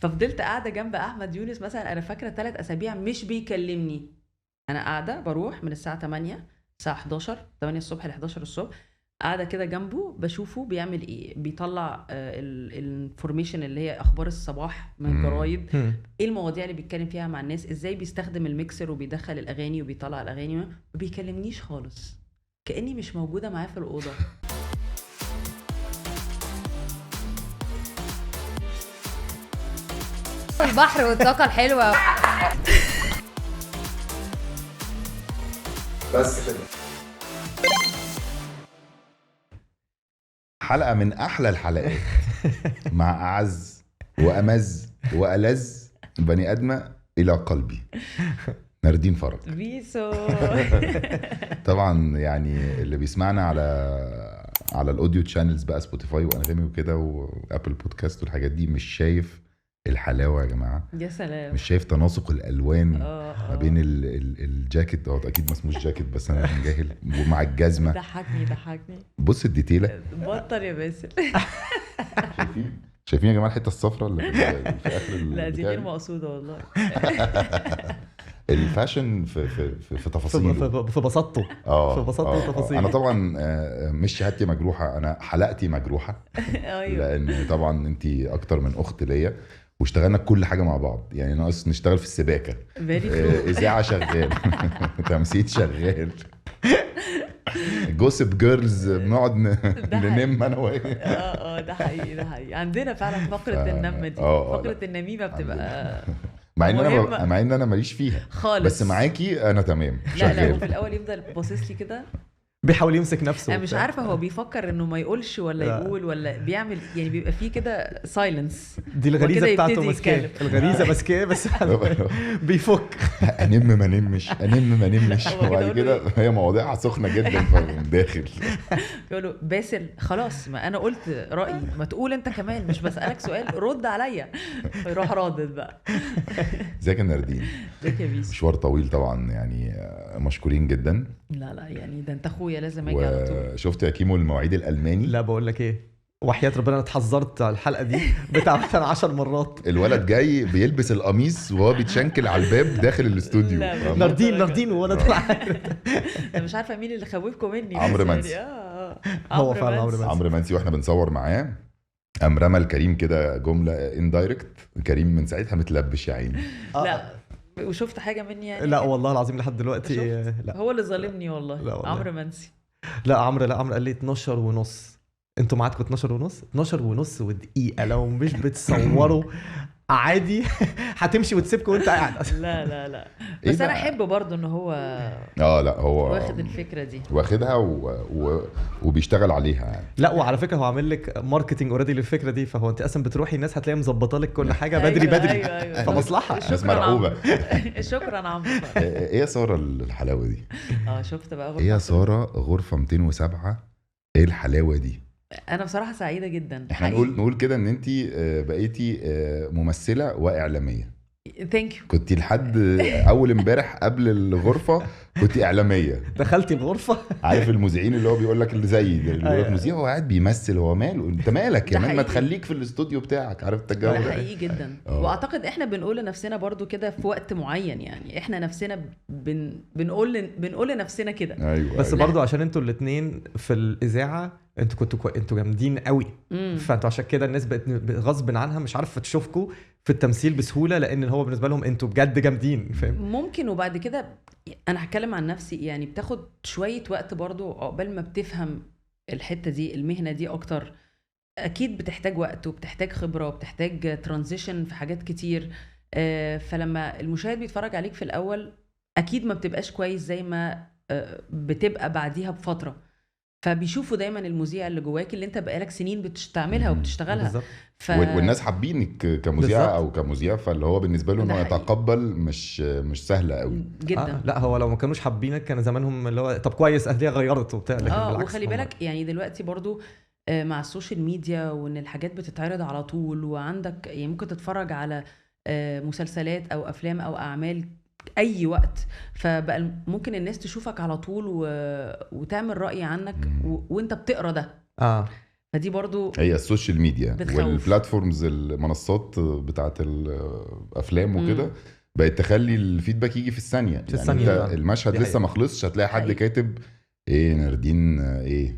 ففضلت قاعده جنب احمد يونس مثلا، انا فاكره 3 اسابيع مش بيكلمني. انا قاعده بروح من الساعه 8 الساعه 11 8 الصبح ل 11 الصبح، قاعده كده جنبه بشوفه بيعمل ايه، بيطلع الانفورميشن اللي هي اخبار الصباح من الجرايد، ايه المواضيع اللي بيتكلم فيها مع الناس، ازاي بيستخدم الميكسر وبيدخل الاغاني وبيطلع الاغاني. ما بيكلمنيش خالص، كاني مش موجوده معاه في الاوضه. البحر والطاقة الحلوة. بس كده حلقة من أحلى الحلقات مع أعز وأمز وألذ بني آدمة إلى قلبي، ناردين فرج. بيسو. طبعا يعني اللي بيسمعنا على الاوديو تشانلز بقى، سبوتيفاي وانغامي وكده وابل بودكاست والحاجات دي، مش شايف الحلاوه يا جماعه. يا سلام. مش شايف تناسق الالوان ما بين الجاكيت ده، اكيد ما اسموش جاكيت بس انا جاهل، ومع الجزمه. ضحكني بص الديتيله، بطل يا باسل. شايفين يا جماعه الحته الصفراء اللي في اخر لا دي غير مقصوده والله. الفاشن في تفاصيله، في بساطته، في بساطته وتفاصيله. انا طبعا مش شهادتي مجروحه، انا حلقتي مجروحه. ايوه، لان طبعا انت اكتر من اخت ليا، واشتغلنا كل حاجه مع بعض. يعني ناقص نشتغل في السباكه، اذاعه شغال، تمثيل شغال، جوسب جيرلز بنقعد ننم انا وهي. ده حقيقي عندنا فعلا فقره النم دي، فقره النميمه بتبقى مع ان انا ماليش فيها خالص، بس معاكي انا تمام شغال. لا وفي الاول يفضل باصص لي كده، بيحاول يمسك نفسه. انا مش عارفه هو بيفكر انه ما يقولش ولا يقول ولا بيعمل، يعني بيبقى فيه كده سايلنس. دي الغريزه بتاعته ماسكاه، الغريزه ماسكاه بس بيفك. انم ما نمش وبعد كده هي مواضيعها سخنه جدا فداخل يقولوا باسل خلاص، ما انا قلت رايي، ما تقول انت كمان، مش بسالك سؤال رد عليا. يروح رادد بقى. ازيك يا ناردين؟ ازيك يا بيس؟ مشوار طويل طبعا، يعني مشكورين جدا. لا يعني ده انت اخويا، لازم اجي على طول. شفت يا كيمو المواعيد الالماني؟ لا بقول لك ايه، وحياة ربنا انا اتحذرت على الحلقه دي بتاع مثلا 10 مرات. الولد جاي بيلبس القميص وهو بيتشنكل على الباب داخل الاستوديو. ناردين وانا طالع. انا مش عارفه مين اللي خوفكم مني. عمرو منسي. هو فعلا عمرو منسي. واحنا بنصور معاه قام رمى الكريم كده جمله اندايركت، كريم من ساعتها متلبش يا عيني. لا وشفت حاجه مني يعني؟ لا والله العظيم لحد دلوقتي لا. هو اللي ظالمني والله. عمرو منسي. لا عمرو قال لي 12 ونص، انتوا معاكم 12 ونص، 12 ونص ودقيقه لو مش بتصوروا عادي هتمشي وتسيبكم وانت قاعد. لا بس انا احب برضو ان هو لا هو واخد الفكره دي، واخدها وبيشتغل عليها يعني. لا وعلى فكره هو عامل لك ماركتنج اوريدي للفكره دي، فهو انت اصلا بتروحي الناس هتلاقي مظبطه لك كل حاجه بدري. أيوة. فمصلحه الناس مرعوبه. شكرا عمرو. ايه يا ساره الحلاوه دي؟ شفت بقى غرفه، ايه يا ساره غرفه 207، ايه الحلاوه دي؟ انا بصراحه سعيده جدا. احنا نقول كده ان انت بقيتي ممثله واعلاميه. ثانك يو. كنتي لحد اول امبارح قبل الغرفه كنتي اعلاميه. دخلتي الغرفه، عارف المذيعين اللي هو بيقول لك اللي زي اللي مذيع هو قاعد بيمثل، هو ماله انت مالك يا مان، ما تخليك في الاستوديو بتاعك. عارف التجاوب ده حقيقي جدا. واعتقد احنا بنقول لنفسنا برضو كده في وقت معين، يعني احنا نفسنا بنقول لنفسنا كده. أيوة بس برضو عشان انتوا الاثنين في الاذاعه انتوا جامدين قوي. فانتوا عشان كده الناس بقت غصب عنها مش عارفه تشوفكم في التمثيل بسهوله، لان هو بالنسبه لهم انتوا بجد جامدين، فاهم؟ ممكن. وبعد كده انا هتكلم عن نفسي، يعني بتاخد شويه وقت برضو عقبال ما بتفهم الحته دي، المهنه دي اكتر. اكيد بتحتاج وقت وبتحتاج خبره وبتحتاج ترانزيشن في حاجات كتير. فلما المشاهد بيتفرج عليك في الاول اكيد ما بتبقاش كويس زي ما بتبقى بعديها بفتره، فبيشوفوا دايما المذيع اللي جواك اللي انت بقالك سنين بتستعملها وبتشتغلها. والناس حابينك كمذيع او كمذيع، فاللي هو بالنسبه له انه يتقبل مش سهله قوي جدا. لا هو لو ما كانوش حابينك كان زمانهم اللي هو طب كويس اهليه غيرت وبتاع، لكن بالعكس. وخلي بالك يعني دلوقتي برضو مع السوشيال ميديا وان الحاجات بتتعرض على طول، وعندك يعني ممكن تتفرج على مسلسلات او افلام او اعمال اي وقت، فبقى ممكن الناس تشوفك على طول وتعمل رأي عنك وانت بتقرأ ده. فدي برضو هي السوشيال ميديا بتخوف. والبلاتفورمز المنصات بتاعت الافلام وكده بقت تخلي الفيدباك يجي في الثانيه. في الثانية انت فعلا. المشهد دي لسه حقيقة. ما خلصش هتلاقي حد حقيقة. كاتب ايه ناردين ايه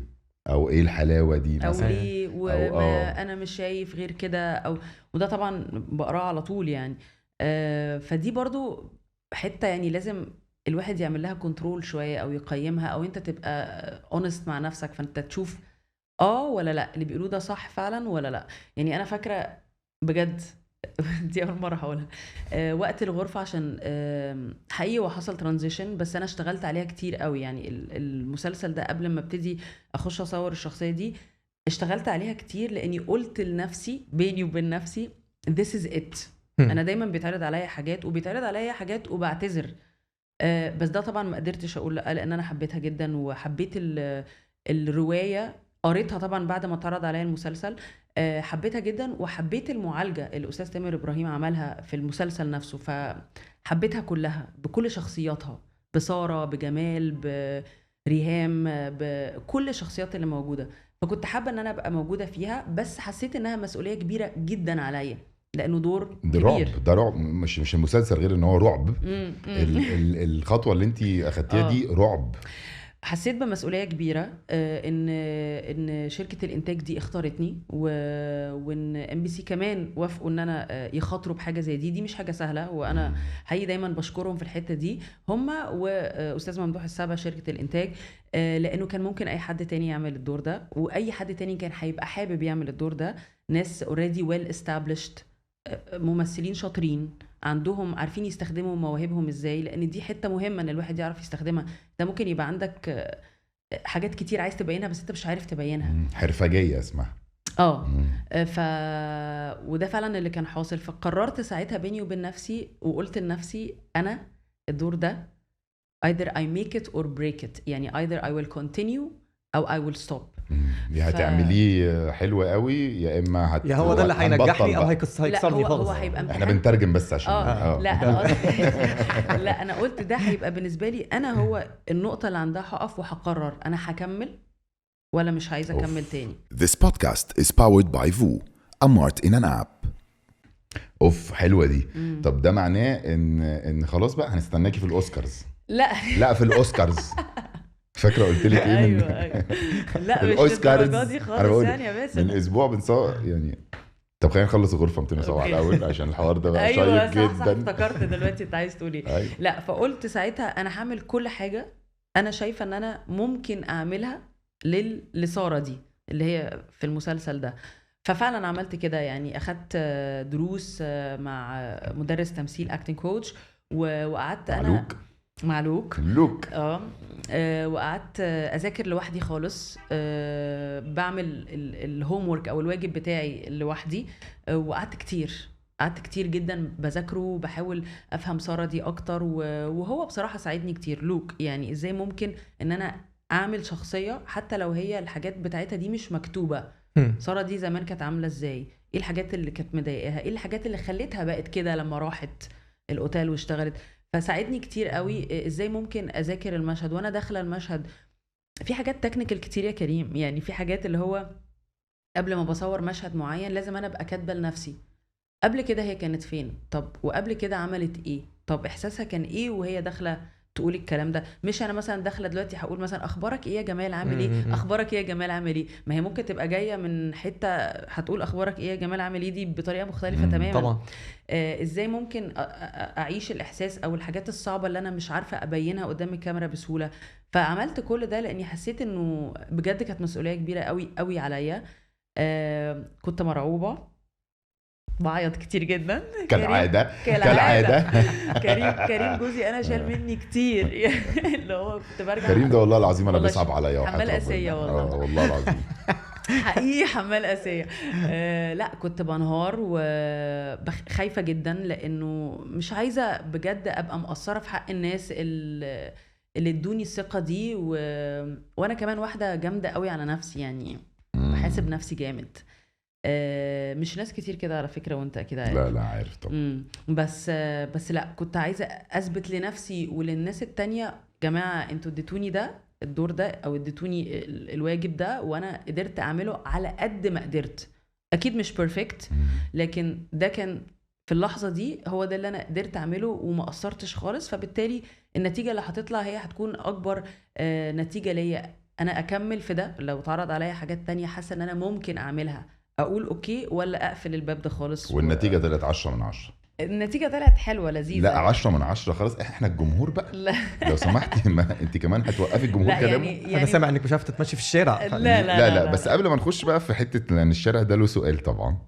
او ايه الحلاوه دي او مثلا. ليه أو وما انا مش شايف غير كده او وده طبعا بقراه على طول يعني. فدي برضو حته يعني لازم الواحد يعمل لها كنترول شويه او يقيمها او انت تبقى اونست مع نفسك فانت تشوف ولا لا اللي بيقولوه ده صح فعلا ولا لا. يعني انا فاكره بجد دي اول مره هقولها وقت الغرفه عشان حقيقي وحصل ترانزيشن بس انا اشتغلت عليها كتير قوي. يعني المسلسل ده قبل ما ابتدي اخش اصور الشخصيه دي اشتغلت عليها كتير لاني قلت لنفسي بيني وبين نفسي this is it. انا دايما بيتعرض عليا حاجات وبيتعرض عليا حاجات وبعتذر بس ده طبعا ما قدرتش اقول لا لان انا حبيتها جدا وحبيت الروايه. قريتها طبعا بعد ما اتعرض عليا المسلسل حبيتها جدا وحبيت المعالجه اللي الاستاذ تامر ابراهيم عملها في المسلسل نفسه فحبيتها كلها بكل شخصياتها بساره بجمال بريهام بكل الشخصيات اللي موجوده. فكنت حابه ان انا ابقى موجوده فيها بس حسيت انها مسؤوليه كبيره جدا عليا لانه دور ده كبير. رعب ده رعب مش المسلسل غير ان هو رعب. الخطوه اللي انت اخدتيها دي رعب. حسيت بمسؤوليه كبيره ان شركه الانتاج دي اختارتني وان MBC كمان وافقوا ان انا يخاطروا بحاجه زي دي مش حاجه سهله. وانا حقيقي دايما بشكرهم في الحته دي هم واستاذ ممدوح السابع شركه الانتاج لانه كان ممكن اي حد تاني يعمل الدور ده واي حد تاني كان هيبقى حابب يعمل الدور ده. ناس already well established ممثلين شاطرين عندهم عارفين يستخدموا مواهبهم ازاي لان دي حته مهمه ان الواحد يعرف يستخدمها. انت ممكن يبقى عندك حاجات كتير عايز تبينها بس انت مش عارف تبينها. حرفجيه اسمها وده فعلا اللي كان حاصل. فقررت ساعتها بيني وبين نفسي وقلت لنفسي انا الدور ده either I make it or break it. يعني either I will continue او I will stop. يا هتعمليه حلوة قوي يا اما يا هو ده اللي هينجحني او هيكسرني هو خالص. هيبقى احنا بنترجم بس عشان لا انا لا انا قلت ده هيبقى بالنسبه لي انا هو النقطه اللي عندها هقف وهقرر انا هكمل ولا مش عايزه اكمل تاني. This podcast is powered by VOO, a mart in an app. حلوة دي. طب ده معناه ان خلاص بقى هنستناكي في الاوسكارز. لا في الاوسكارز فاكره قلت لك ايه ايوه لا مش الدرجه دي خالص يعني بس من اسبوع بنصور يعني. طب خلينا نخلص الغرفه 207 الاول عشان الحوار ده بقى شيق جدا. صح افتكرت دلوقتي انت عايز تقولي أيوة. لا فقلت ساعتها انا هعمل كل حاجه انا شايفه ان انا ممكن اعملها لساره دي اللي هي في المسلسل ده. ففعلا عملت كده يعني اخدت دروس مع مدرس تمثيل اكتنج كوتش وقعدت انا معلوك وقعدت اذاكر لوحدي خالص بعمل الهوم ورك او الواجب بتاعي لوحدي وقعدت كتير جدا بذاكره وبحاول افهم ساره دي اكتر وهو بصراحه ساعدني كتير لوك. يعني ازاي ممكن ان انا اعمل شخصيه حتى لو هي الحاجات بتاعتها دي مش مكتوبه. ساره دي زمان كانت عامله ازاي ايه الحاجات اللي كانت مضايقاها ايه الحاجات اللي خلتها بقت كده لما راحت الاوتيل واشتغلت. فساعدني كتير قوي ازاي ممكن اذاكر المشهد وانا داخله المشهد. في حاجات تكنيكال كتير يا كريم يعني في حاجات اللي هو قبل ما بصور مشهد معين لازم انا ابقى كاتبه لنفسي قبل كده هي كانت فين طب وقبل كده عملت ايه طب احساسها كان ايه وهي داخله تقول الكلام ده. مش انا مثلا داخله دلوقتي هقول مثلا اخبارك ايه يا جمال عامل ايه اخبارك ايه يا جمال عامل ايه. ما هي ممكن تبقى جايه من حته هتقول اخبارك ايه يا جمال عامل ايه دي بطريقه مختلفه تماما طبعا. ازاي ممكن اعيش الاحساس او الحاجات الصعبه اللي انا مش عارفه ابينها قدام الكاميرا بسهوله. فعملت كل ده لاني حسيت انه بجد كانت مسؤوليه كبيره قوي قوي عليا. كنت مرعوبه بعيط كتير جدا كالعاده كريم جوزي انا شال مني كتير اللي هو كنت برجع كريم ده والله العظيم انا بيصعب عليا حمال اسيه والله العظيم حقيقي حمال اسيه. لا كنت بنهار وخايفه جدا لانه مش عايزه بجد ابقى مقصره في حق الناس اللي ادوني الثقه دي وانا كمان واحده جامده قوي على نفسي يعني بحاسب نفسي جامد. مش ناس كتير كده على فكره وانت اكيد عارف. لا عارف طبعا. بس لا كنت عايزه اثبت لنفسي وللناس التانية جماعه انتوا اديتوني ده الدور ده او اديتوني الواجب ده وانا قدرت اعمله على قد ما قدرت. اكيد مش بيرفكت، لكن ده كان في اللحظة دي هو ده اللي انا قدرت اعمله وما قصرتش خالص، فبالتالي النتيجة اللي هتطلع هي هتكون اكبر نتيجة ليا. انا اكمل في ده، لو اتعرض عليا حاجات تانية حاسة ان انا ممكن اعملها اقول اوكي، ولا اقفل الباب ده خالص. والنتيجه طلعت 10 من 10. النتيجة طلعت حلوة لذيذة. لا 10 من 10 خلاص، احنا الجمهور بقى. لا لو سمحتي ما انت كمان هتوقفي الجمهور لا كلامه. يعني انا سامع انك مش عارفه تتمشي في الشارع. لا بس قبل ما نخش بقى في حته، لان الشارع ده له سؤال طبعا.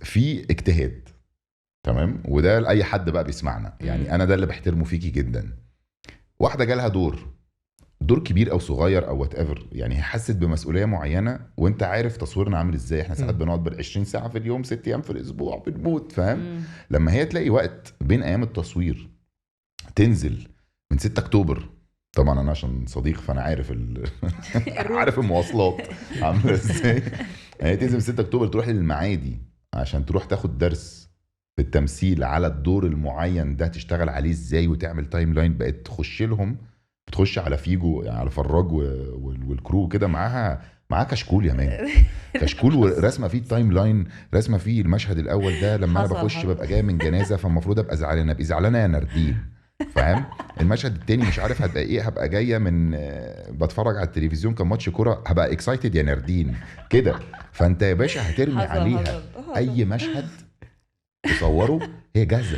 في اجتهاد تمام، وده لاي حد بقى بيسمعنا يعني. انا ده اللي بحترمه فيكي جدا. واحده جالها دور كبير او صغير او وات ايفر، يعني حست بمسؤوليه معينه، وانت عارف تصويرنا عامل ازاي. احنا ساعات بنقعد بال20 ساعه في اليوم، 6 ايام في الاسبوع، بنموت فاهم. لما هي تلاقي وقت بين ايام التصوير تنزل من 6 اكتوبر، طبعا انا عشان صديق فانا عارف عارف المواصلات عامله ازاي. هي تنزل من 6 اكتوبر تروح للمعادي عشان تروح تاخد درس في التمثيل على الدور المعين ده، تشتغل عليه ازاي وتعمل تايم لاين. بقت تخش لهم، بتخش على فيجو يعني على فراج والكرو كده، معاها كشكول يا مان. كشكول ورسمه فيه التايم لاين، رسمه فيه المشهد الاول ده لما انا بخش ببقى جاي من جنازه، فالمفروض ابقى زعلانه يا نردين فاهم. المشهد التاني مش عارف هبقى ايه، هبقى جايه من بتفرج على التلفزيون كان ماتش كوره، هبقى اكسايتد يا نردين كده. فانت يا باشا هترمي عليها اي مشهد تصوره هي جاهزه.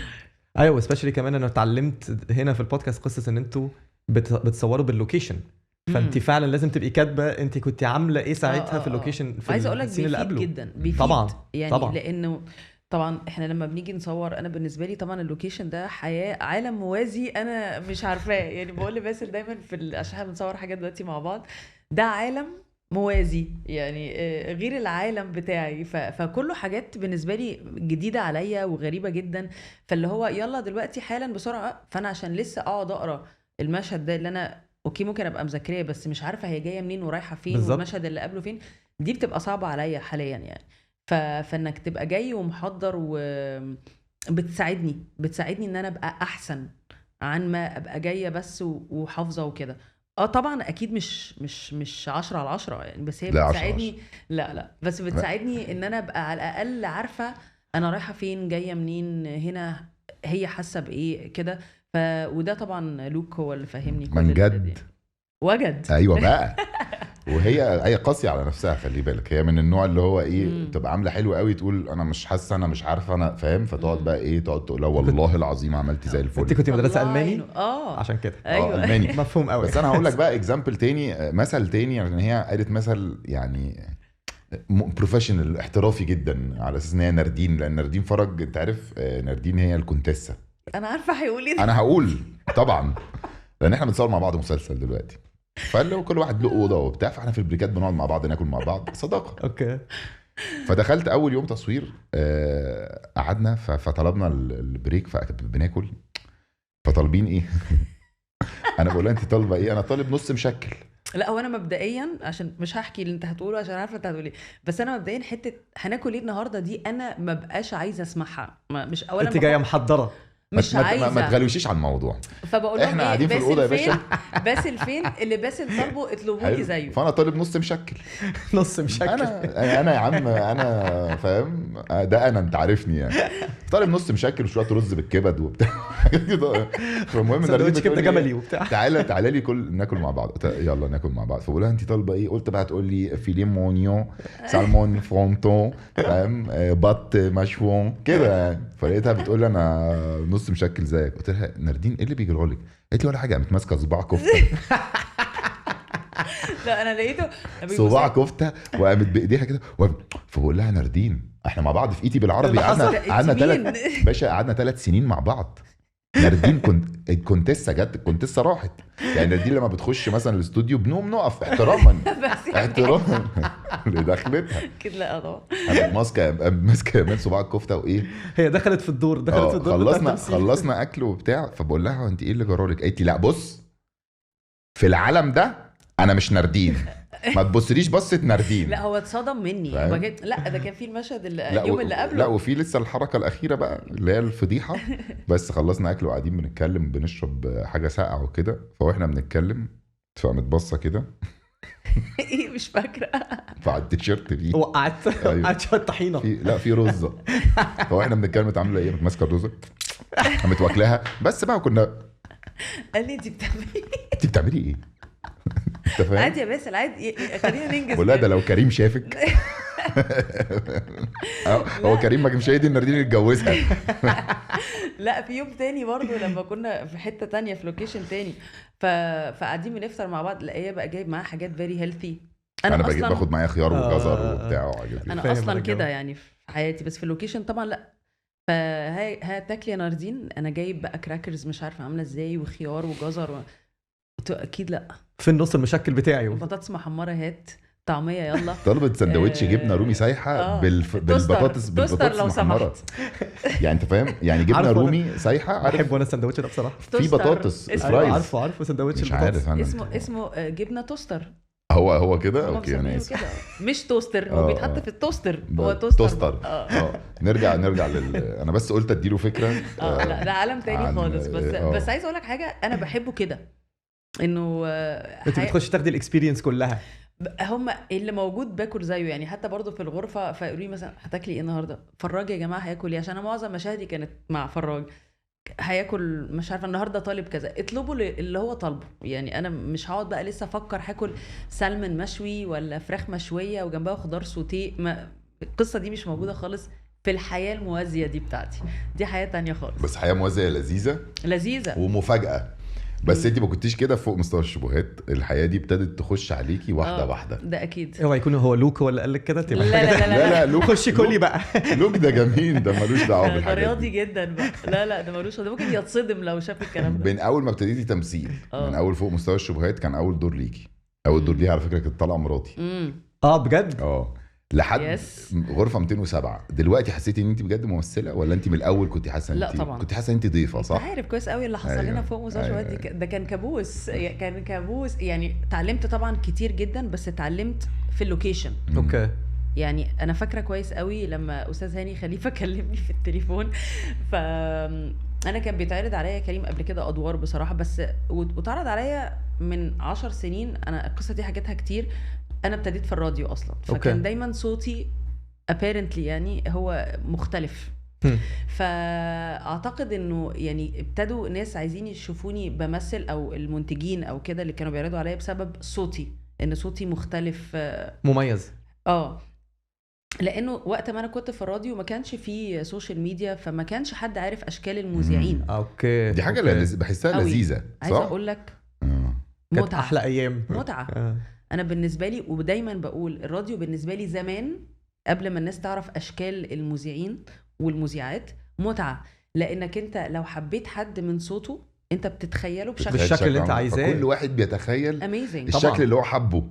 ايوه سبيشالي كمان انا اتعلمت هنا في البودكاست قصه ان انتوا بتصوروا باللوكيشن، فانت فعلا لازم تبقي كاتبه انت كنت عامله ايه ساعتها في اللوكيشن في عايزه اقول لك السين اللي قبله. جدا بيفيد طبعا يعني طبعا. لانه طبعا احنا لما بنيجي نصور، انا بالنسبه لي طبعا اللوكيشن ده حياه، عالم موازي انا مش عارفاه يعني. بقول لباسل دايما عشان احنا بنصور حاجات دلوقتي مع بعض، ده عالم موازي يعني غير العالم بتاعي. فكله حاجات بالنسبه لي جديده عليا وغريبه جدا. فاللي هو يلا دلوقتي حالا بسرعه، فانا عشان لسه اقعد اقرا المشهد ده اللي انا اوكي ممكن ابقى مذاكراه بس مش عارفه هي جايه منين ورايحه فين بالزبط. والمشهد اللي قبله فين، دي بتبقى صعبه عليا حاليا يعني. فانك تبقى جاي ومحضر بتساعدني ان انا ابقى احسن عن ما ابقى جايه بس وحافظه وكده. طبعا اكيد مش 10 على 10 يعني، بس هي بتساعدني. لا بس بتساعدني ان انا ابقى على الاقل عارفه انا رايحه فين جايه منين، هنا هي حاسه بايه كده. وده طبعا لوك هو اللي فهمني من جد وجد. ايوه بقى. وهي قاسيه على نفسها، خلي بالك. هي من النوع اللي هو ايه، تبقى عامله حلو قوي تقول انا مش حاسه، انا مش عارفه، انا فاهم. فتقعد بقى ايه، تقعد تقول لا والله العظيم عملتي زي الفل. انت كنت مدرسه الماني عشان كده. أيوة. الماني مفهوم قوي. بس انا هقول لك بقى اكزامبل تاني، مثل تاني، عشان هي قالت مثل يعني بروفيشنال احترافي جدا، على اساس ان هي ناردين. لان ناردين فرج انت عارف، ناردين هي الكونتيسه. انا عارفه هيقول ايه. انا هقول طبعا، لان احنا بنصور مع بعض مسلسل دلوقتي، فلو كل واحد له اوضه وبتاع، فاحنا في البريكات بنقعد مع بعض ناكل مع بعض صداقه. اوكي. فدخلت اول يوم تصوير، قعدنا فطلبنا البريك، فبناكل فطالبين ايه. انا بقول لها انت طالبه ايه؟ انا طالب نص مشكل. لا هو انا مبدئيا، عشان مش هحكي اللي انت هتقوله عشان عارفه انت هتقولي، بس انا مبدئيا حته هناكل ايه النهارده دي انا ما بقاش عايزه اسمعها. مش اولا انت جايه محضره، مش عايزه ما تغلوشيش على الموضوع. فبقول احنا قاعدين في الاوضه يا باشا، باسل فين اللي باسل طالبه اطلبوا لي زيه. فانا طالب نص مشكل. نص مشكل. انا يا عم انا فاهم ده، انا انت عارفني يعني. طالب نص مشكل وشويه رز بالكبد وبتاع كده. فالمهم سندوتش كبده جملي وبتاع. تعالى لي ناكل مع بعض. يلا ناكل مع بعض. فبقول لها انت طالبه ايه؟ قلت بقى تقول لي فيليه مونيون، سالمون فرونتون، فاهم، بط مشوون كده يعني. فلقيتها بتقول لي انا نص مشكل زيك. قلت لها ناردين ايه اللي بيجرى لك؟ قالت لي ولا حاجه. قامت ماسكه صباع كفته. لا انا لقيته صباع كفته وقامت بايديها كده. فبقول لها ناردين احنا مع بعض في ايتي بالعربي، قعدنا 3 سنين مع بعض. ناردين الكونتيسه جت، الكونتيسه راحت يعني. ناردين لما بتخش مثلا الاستوديو بنقوم نقف احتراما احتراما لدخلتها كده. لا طبعا ماسكه من صباع الكفته وايه. هي دخلت في الدور خلصنا اكل وبتاع. فبقول لها انت ايه اللي جرالك؟ قالت لي لا بص، في العالم ده انا مش ناردين، ما تبصليش بصه ناردين. لا هو اتصدم مني. لا ده كان في المشهد اليوم اللي قبله. لا وفي لسه الحركه الاخيره بقى اللي هي الفضيحه. بس خلصنا اكل وقاعدين بنتكلم، بنشرب حاجه ساقعه وكده. فاحنا بنتكلم فقامت بصه كده ايه مش فاكره. فعلى التيشيرت فيه وقعت أيوة. وقعت شويه طحينه. لا في رزه. فهو احنا بنتكلم عامله ايه، ماسكه الرزه قامت واكلاها. بس بقى كنا قال لي انت بتعملي انت بتعملي ايه؟ انت فاهم؟ عادي يا باسل عادي، خلينا ننجز. ولا ده لو كريم شافك هو كريم ما كانش هيدي الناردين اللي اتجوزها. لا في يوم تاني برضو لما كنا في حته تانية في لوكيشن تاني، فقاعدين بنفطر مع بعض، لقيه بقى جايب معاه حاجات فيري هيلثي. انا باخد معايا خيار وجزر آه. وبتاع وحاجات كده. انا فاهم اصلا أنا كده الجو. يعني في حياتي، بس في اللوكيشن طبعا لا. فهي تاكلي يا ناردين، انا جايب بقى كراكرز مش عارفه عامله ازاي وخيار وجزر قلت له اكيد لا. في النص المشكل بتاعي بطاطس محمره هات، طعميه يلا. طلبت سندوتش جبنه رومي سايحه بالبطاطس توستر لو محمره. سمحت. يعني انت فاهم يعني جبنه عارفه رومي سايحه. عارف بحب وانا السندوتش ده بصراحه. في توستر. بطاطس اسمه- فرايز. عارفه سندوتش مش البطاطس. عارف انا اسمه جبنه توستر. هو كده هما اوكي انا مسمينه اسف. كده. مش توستر، هو بيتحط في التوستر. هو توستر. اه نرجع انا بس قلت اديله فكره. لا ده عالم تاني عن- خالص. بس عايز اقول لك حاجه، انا بحبه كده انه انت بتخش تاخدي الاكسبيرينس كلها. هم اللي موجود باكل زيه يعني. حتى برضو في الغرفه فيقولوا لي مثلا هتاكلي ايه النهارده؟ فراج يا جماعه هياكل ايه؟ عشان انا معظم مشاهدي كانت مع فراج. هياكل مش عارفه النهارده طالب كذا، اطلبوا اللي هو طالبه. يعني انا مش هقعد بقى لسه افكر هاكل سلمون مشوي ولا فراخ مشويه وجنبها خضار سوتيه. القصه دي مش موجوده خالص في الحياه الموازيه دي بتاعتي. دي حياه تانية خالص. بس حياه موازيه لذيذه لذيذه. ومفاجاه. بس انت ما كنتيش كده فوق مستوى الشبهات. الحياه دي ابتدت تخش عليكي واحده واحده. ده اكيد. اوعى يكون هو لوك ولا قال لك كده. لا لا لا لا لا لوك خشي كلي بقى. لوك ده جميل، ده ملوش دعوه ده بالحاجات رياضي دي. جدا بقى. لا ده ملوش، ده ممكن يتصدم لو شاف الكلام ده. من اول ما ابتديتي تمثيل من اول فوق مستوى الشبهات كان اول دور ليكي. اول دور ليها على فكره كانت طالعه مراتي. بجد. لحد غرفه 207. دلوقتي حسيتي ان انت بجد ممثله ولا انت من الاول كنت حاسه ان لا انت طبعا كنت حاسه ان انت ضيفه صح؟ عارف كويس قوي اللي حصل لنا فوق مستوى الشبهات دي. ده كان كابوس. كان كابوس يعني. اتعلمت طبعا كتير جدا، بس اتعلمت في اللوكيشن. اوكي. يعني انا فاكره كويس قوي لما استاذ هاني خليفه كلمني في التليفون. انا كان بيتعرض عليا كريم قبل كده ادوار بصراحه، بس واتعرض عليا من 10 سنين. انا القصه دي حكيتها كتير. انا ابتديت في الراديو اصلا، فكان دايما صوتي apparently يعني هو مختلف. فاعتقد انه يعني ابتدوا ناس عايزين يشوفوني بمثل، او المنتجين او كده اللي كانوا بيعرضوا عليا بسبب صوتي، ان صوتي مختلف مميز. لانه وقت ما انا كنت في الراديو ما كانش فيه سوشيال ميديا، فما كانش حد عارف اشكال المذيعين. اوكي. دي حاجه بحسها أوي. لذيذه. عايزه اقول لك كانت احلى ايام. متعه. انا بالنسبه لي، ودايما بقول الراديو بالنسبه لي زمان قبل ما الناس تعرف اشكال المذيعين والمذيعات متعه. لانك انت لو حبيت حد من صوته انت بتتخيله بالشكل اللي انت عايزاه. كل واحد بيتخيل اميزنج الشكل طبعا اللي هو حبه.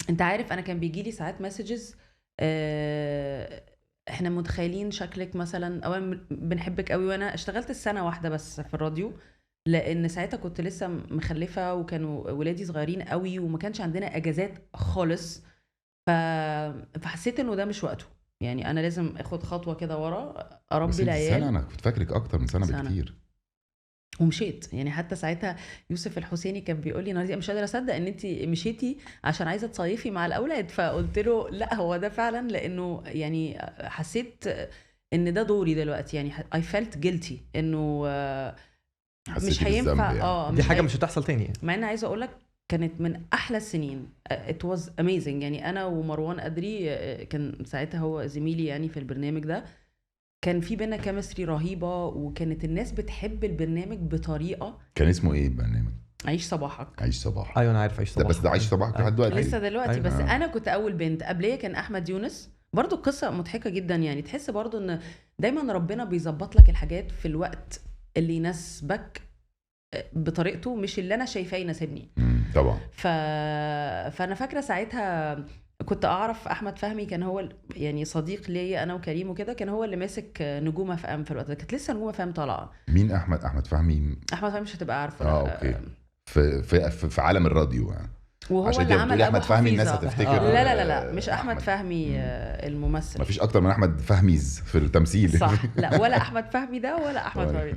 انت عارف انا كان بيجي لي ساعات مسجز احنا متخيلين شكلك مثلا، اولا بنحبك قوي. وانا اشتغلت السنه واحده بس في الراديو، لان ساعتها كنت لسه مخلفه وكانوا ولادي صغيرين قوي وما كانش عندنا اجازات خالص. فحسيت انه ده مش وقته. يعني انا لازم اخد خطوه كده ورا، اربي العيال. سنة انا كنت فاكرك اكتر من سنه بكتير. ومشيت. يعني حتى ساعتها يوسف الحسيني كان بيقول لي نادية مش قادره اصدق ان انت مشيتي عشان عايزه تصيفي مع الاولاد. فقلت له لا هو ده فعلا، لانه يعني حسيت ان ده دوري دلوقتي. يعني I felt guilty انه مش هينفع يعني. دي حاجه مش هتحصل تاني. مع ان عايزه اقول لك كانت من احلى السنين. it was amazing. يعني انا ومروان أدري كان ساعتها هو زميلي يعني في البرنامج ده، كان في بينا كيمستري رهيبه، وكانت الناس بتحب البرنامج بطريقه. كان اسمه ايه البرنامج؟ عيش صباحك. عيش صباحك. ايوه انا عارف عيش صباحك. بس ده عيش صباحك لحد دلوقتي لسه دلوقتي. أيوة. بس انا كنت اول بنت. قبليه كان احمد يونس. برضو القصه مضحكه جدا. يعني تحس برضو ان دايما ربنا بيظبط لك الحاجات في الوقت اللي يناسبك بطريقته، مش اللي انا شايفاه يناسبني. طبعا. فانا فاكره ساعتها كنت اعرف احمد فهمي، كان هو يعني صديق ليا انا وكريم وكده. كان هو اللي ماسك نجوم اف ام في الوقت ده. كانت لسه نجوم اف ام طالعه. مين احمد فهمي؟ احمد فهمي مش هتبقى عارفه. اوكي. في عالم الراديو يعني. وهو عشان اللي عمل احمد فهمي الناس حفيظة. هتفتكر. لا مش احمد فهمي الممثل. مفيش اكتر من احمد فهميز في التمثيل. صح. لا ولا احمد فهمي ده ولا احمد فهمي.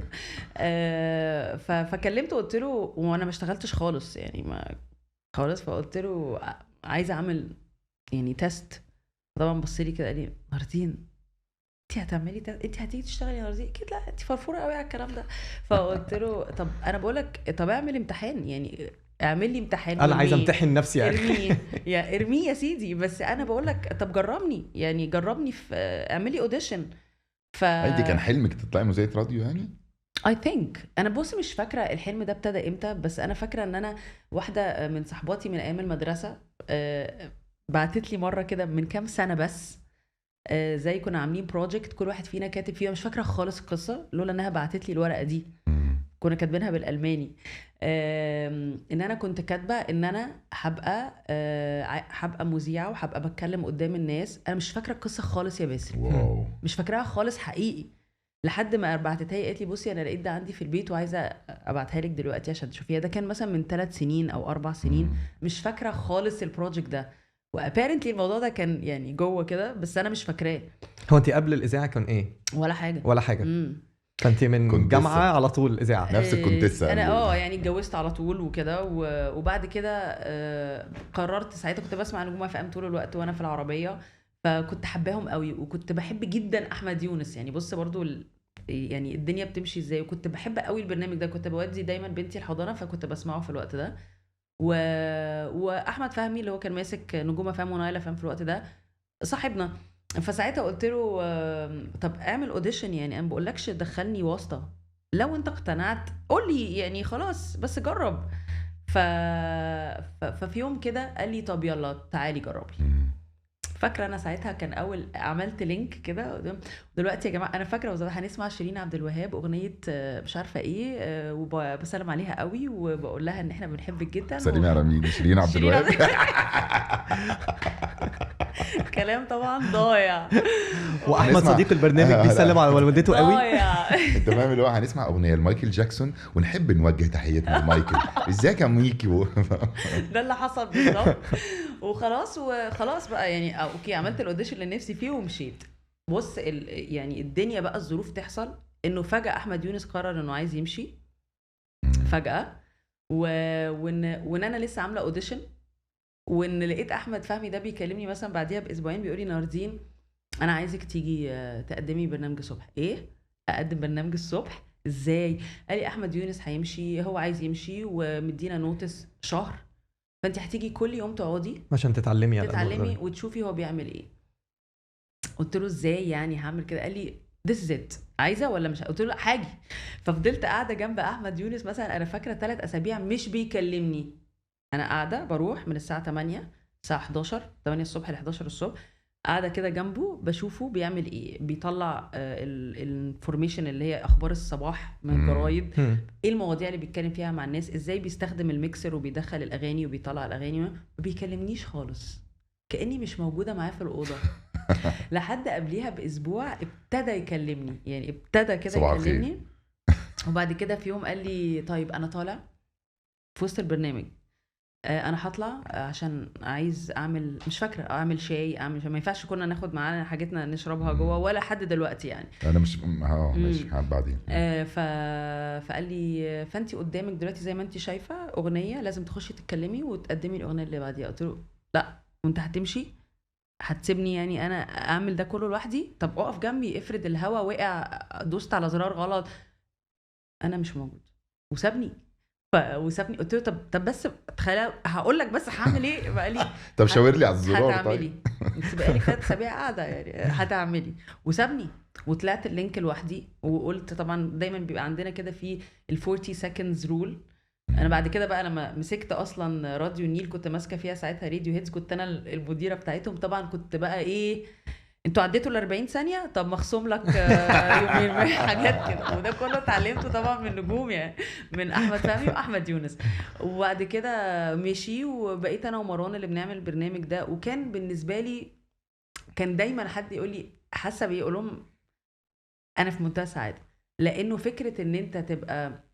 فكلمته قلت له، وانا ما اشتغلتش خالص يعني، ما خلاص. فقلت له عايزه اعمل يعني تيست. طبعا بص لي كده قال لي ناردين انت هتعملي انت هتيجي تشتغلي يا ناردين؟ اكيد لا، انت فرفوره قوي على الكلام ده. فقلت له طب انا بقول لك طب اعمل امتحان، يعني اعمل لي امتحان انا عايز وارميه. امتحن نفسي يعني. ارميه يا سيدي، بس انا بقول لك طب جربني، يعني جربني في اعملي اوديشن. دي كان حلمك تطلعي مذيعة راديو يعني؟ I think انا بص مش فاكره الحلم ده ابتدى امتى، بس انا فاكره ان انا واحده من صحباتي من ايام المدرسه بعتت لي مره كده من كام سنه بس زي كنا عاملين بروجكت كل واحد فينا كاتب فيها، مش فاكره خالص القصه لولا انها بعتت لي الورقه دي، كنا كاتبينها بالالماني. ان انا كنت كاتبه ان انا هبقى مذيعه وهبقى بتكلم قدام الناس. انا مش فاكره القصه خالص يا باسم، واو. مش فاكراها خالص حقيقي، لحد ما بعتتها لي قالت لي بصي انا لقيت ده عندي في البيت وعايزه ابعتها لك دلوقتي عشان تشوفيها. ده كان مثلا من 3 سنين او 4 سنين، مش فاكره خالص البروجكت ده، وابيرنتلي الموضوع ده كان يعني جوه كده بس انا مش فاكراه هو انت قبل الاذاعه كان ايه؟ ولا حاجه ولا حاجه. امم فانت من كنت جامعه لسه. على طول اذاعه. نفس الكونتيسة انا يعني اتجوزت على طول وكده وبعد كده قررت ساعتها كنت بسمع نجوم اف ام طول الوقت وانا في العربيه، فكنت حباهم قوي وكنت بحب جدا احمد يونس. يعني بص برضو يعني الدنيا بتمشي ازاي، وكنت بحب قوي البرنامج ده، كنت بودي دايما بنتي الحضانه فكنت بسمعه في الوقت ده. واحمد فهمي اللي هو كان ماسك نجوم اف ام ونايل اف ام في الوقت ده صاحبنا. فساعتها قلت له طب اعمل اوديشن، يعني انا بقولكش دخلني واسطه، لو انت اقتنعت قول لي يعني خلاص بس جرب. ففي يوم كده قال لي طب يلا تعالي جربي. فاكره انا ساعتها كان اول عملت لينك كده. دلوقتي يا جماعه انا فاكره هنسمع شيرين عبد الوهاب اغنيه مش عارفه ايه، وبسلم عليها قوي وبقول لها ان احنا بنحبك جدا. سلمي على مين؟ شيرين عبد الوهاب. كلام طبعا ضايع. واحمد صديق البرنامج بيسلم على والدته قوي. ضايع. انت فاهم اللي هو هنسمع اغنيه لمايكل جاكسون ونحب نوجه تحياتنا لمايكل. ازيك يا ميكي؟ ده اللي حصل بالظبط. وخلاص بقى يعني اوكي عملت الاوديشن اللي نفسي فيه ومشيت. بص يعني الدنيا بقى الظروف تحصل انه فجأة احمد يونس قرر انه عايز يمشي فجأة، وان انا لسه عامله اوديشن، وان لقيت احمد فهمي ده بيكلمني مثلا بعديها باسبوعين بيقول لي ناردين انا عايزك تيجي تقدمي برنامج الصبح. ايه اقدم برنامج الصبح ازاي؟ قال لي احمد يونس هيمشي، هو عايز يمشي ومدينا نوتس شهر، فانت هتيجي كل يوم تقعدي عشان تتعلمي وتشوفي هو بيعمل ايه. قلت له ازاي يعني هعمل كده؟ قال لي this is it، عايزه ولا مش؟ قلت له لا حاجه. ففضلت قاعده جنب احمد يونس مثلا انا فاكره 3 أسابيع مش بيكلمني، انا قاعده بروح من الساعه 8 الساعه 11 8 الصبح ل 11 الصبح قاعده كده جنبه بشوفه بيعمل ايه، بيطلع الانفورميشن اللي هي اخبار الصباح من الجرايد، ايه المواضيع اللي بيتكلم فيها مع الناس، ازاي بيستخدم الميكسر وبيدخل الاغاني وبيطلع الاغاني. ما بيكلمنيش خالص، كاني مش موجوده معاه في الاوضه. لحد قبليها باسبوع ابتدى يكلمني، يعني ابتدى كده يكلمني. وبعد كده في يوم قال لي طيب انا طالع في وسط البرنامج، انا هطلع عشان عايز اعمل مش فاكره اعمل شاي، اعمل ما ينفعش كنا ناخد معانا حاجتنا نشربها جوه ولا حد دلوقتي يعني. انا مش ماشي بعدين. فقال لي فانتي قدامك دلوقتي زي ما انتي شايفه اغنيه لازم تخشي تتكلمي وتقدمي الاغنيه اللي بعديها. قلت له لا وانت هتمشي هتسيبني يعني انا اعمل ده كله لوحدي؟ طب اقف جنبي، افرض الهوا وقع دوست على زرار غلط. انا مش موجود وسابني وسابني. قلت له طب بس تخيل هقول لك بس هعمل ايه. بقى لي طب شاور لي على الزرار. هتعملي انت بقى لي 3 أسابيع قاعده يعني هتعملي، وسابني وطلعت اللينك لوحدي. وقلت طبعا دايما بيبقى عندنا كده في ال 40 seconds rule. انا بعد كده بقى لما مسكت اصلا راديو النيل كنت ماسكه فيها ساعتها راديو هيتس، كنت انا المديره بتاعتهم. طبعا كنت بقى ايه انتوا عديتوا ال 40 ثانيه طب مخصوم لك يومين حاجات كده. وده كله اتعلمته طبعا من نجوم يعني من احمد فهمي واحمد يونس. وبعد كده مشي وبقيت انا ومروان اللي بنعمل البرنامج ده. وكان بالنسبه لي كان دايما حد يقول لي حاسه بيقول لهم انا في منتهى السعاده، لانه فكره ان انت تبقى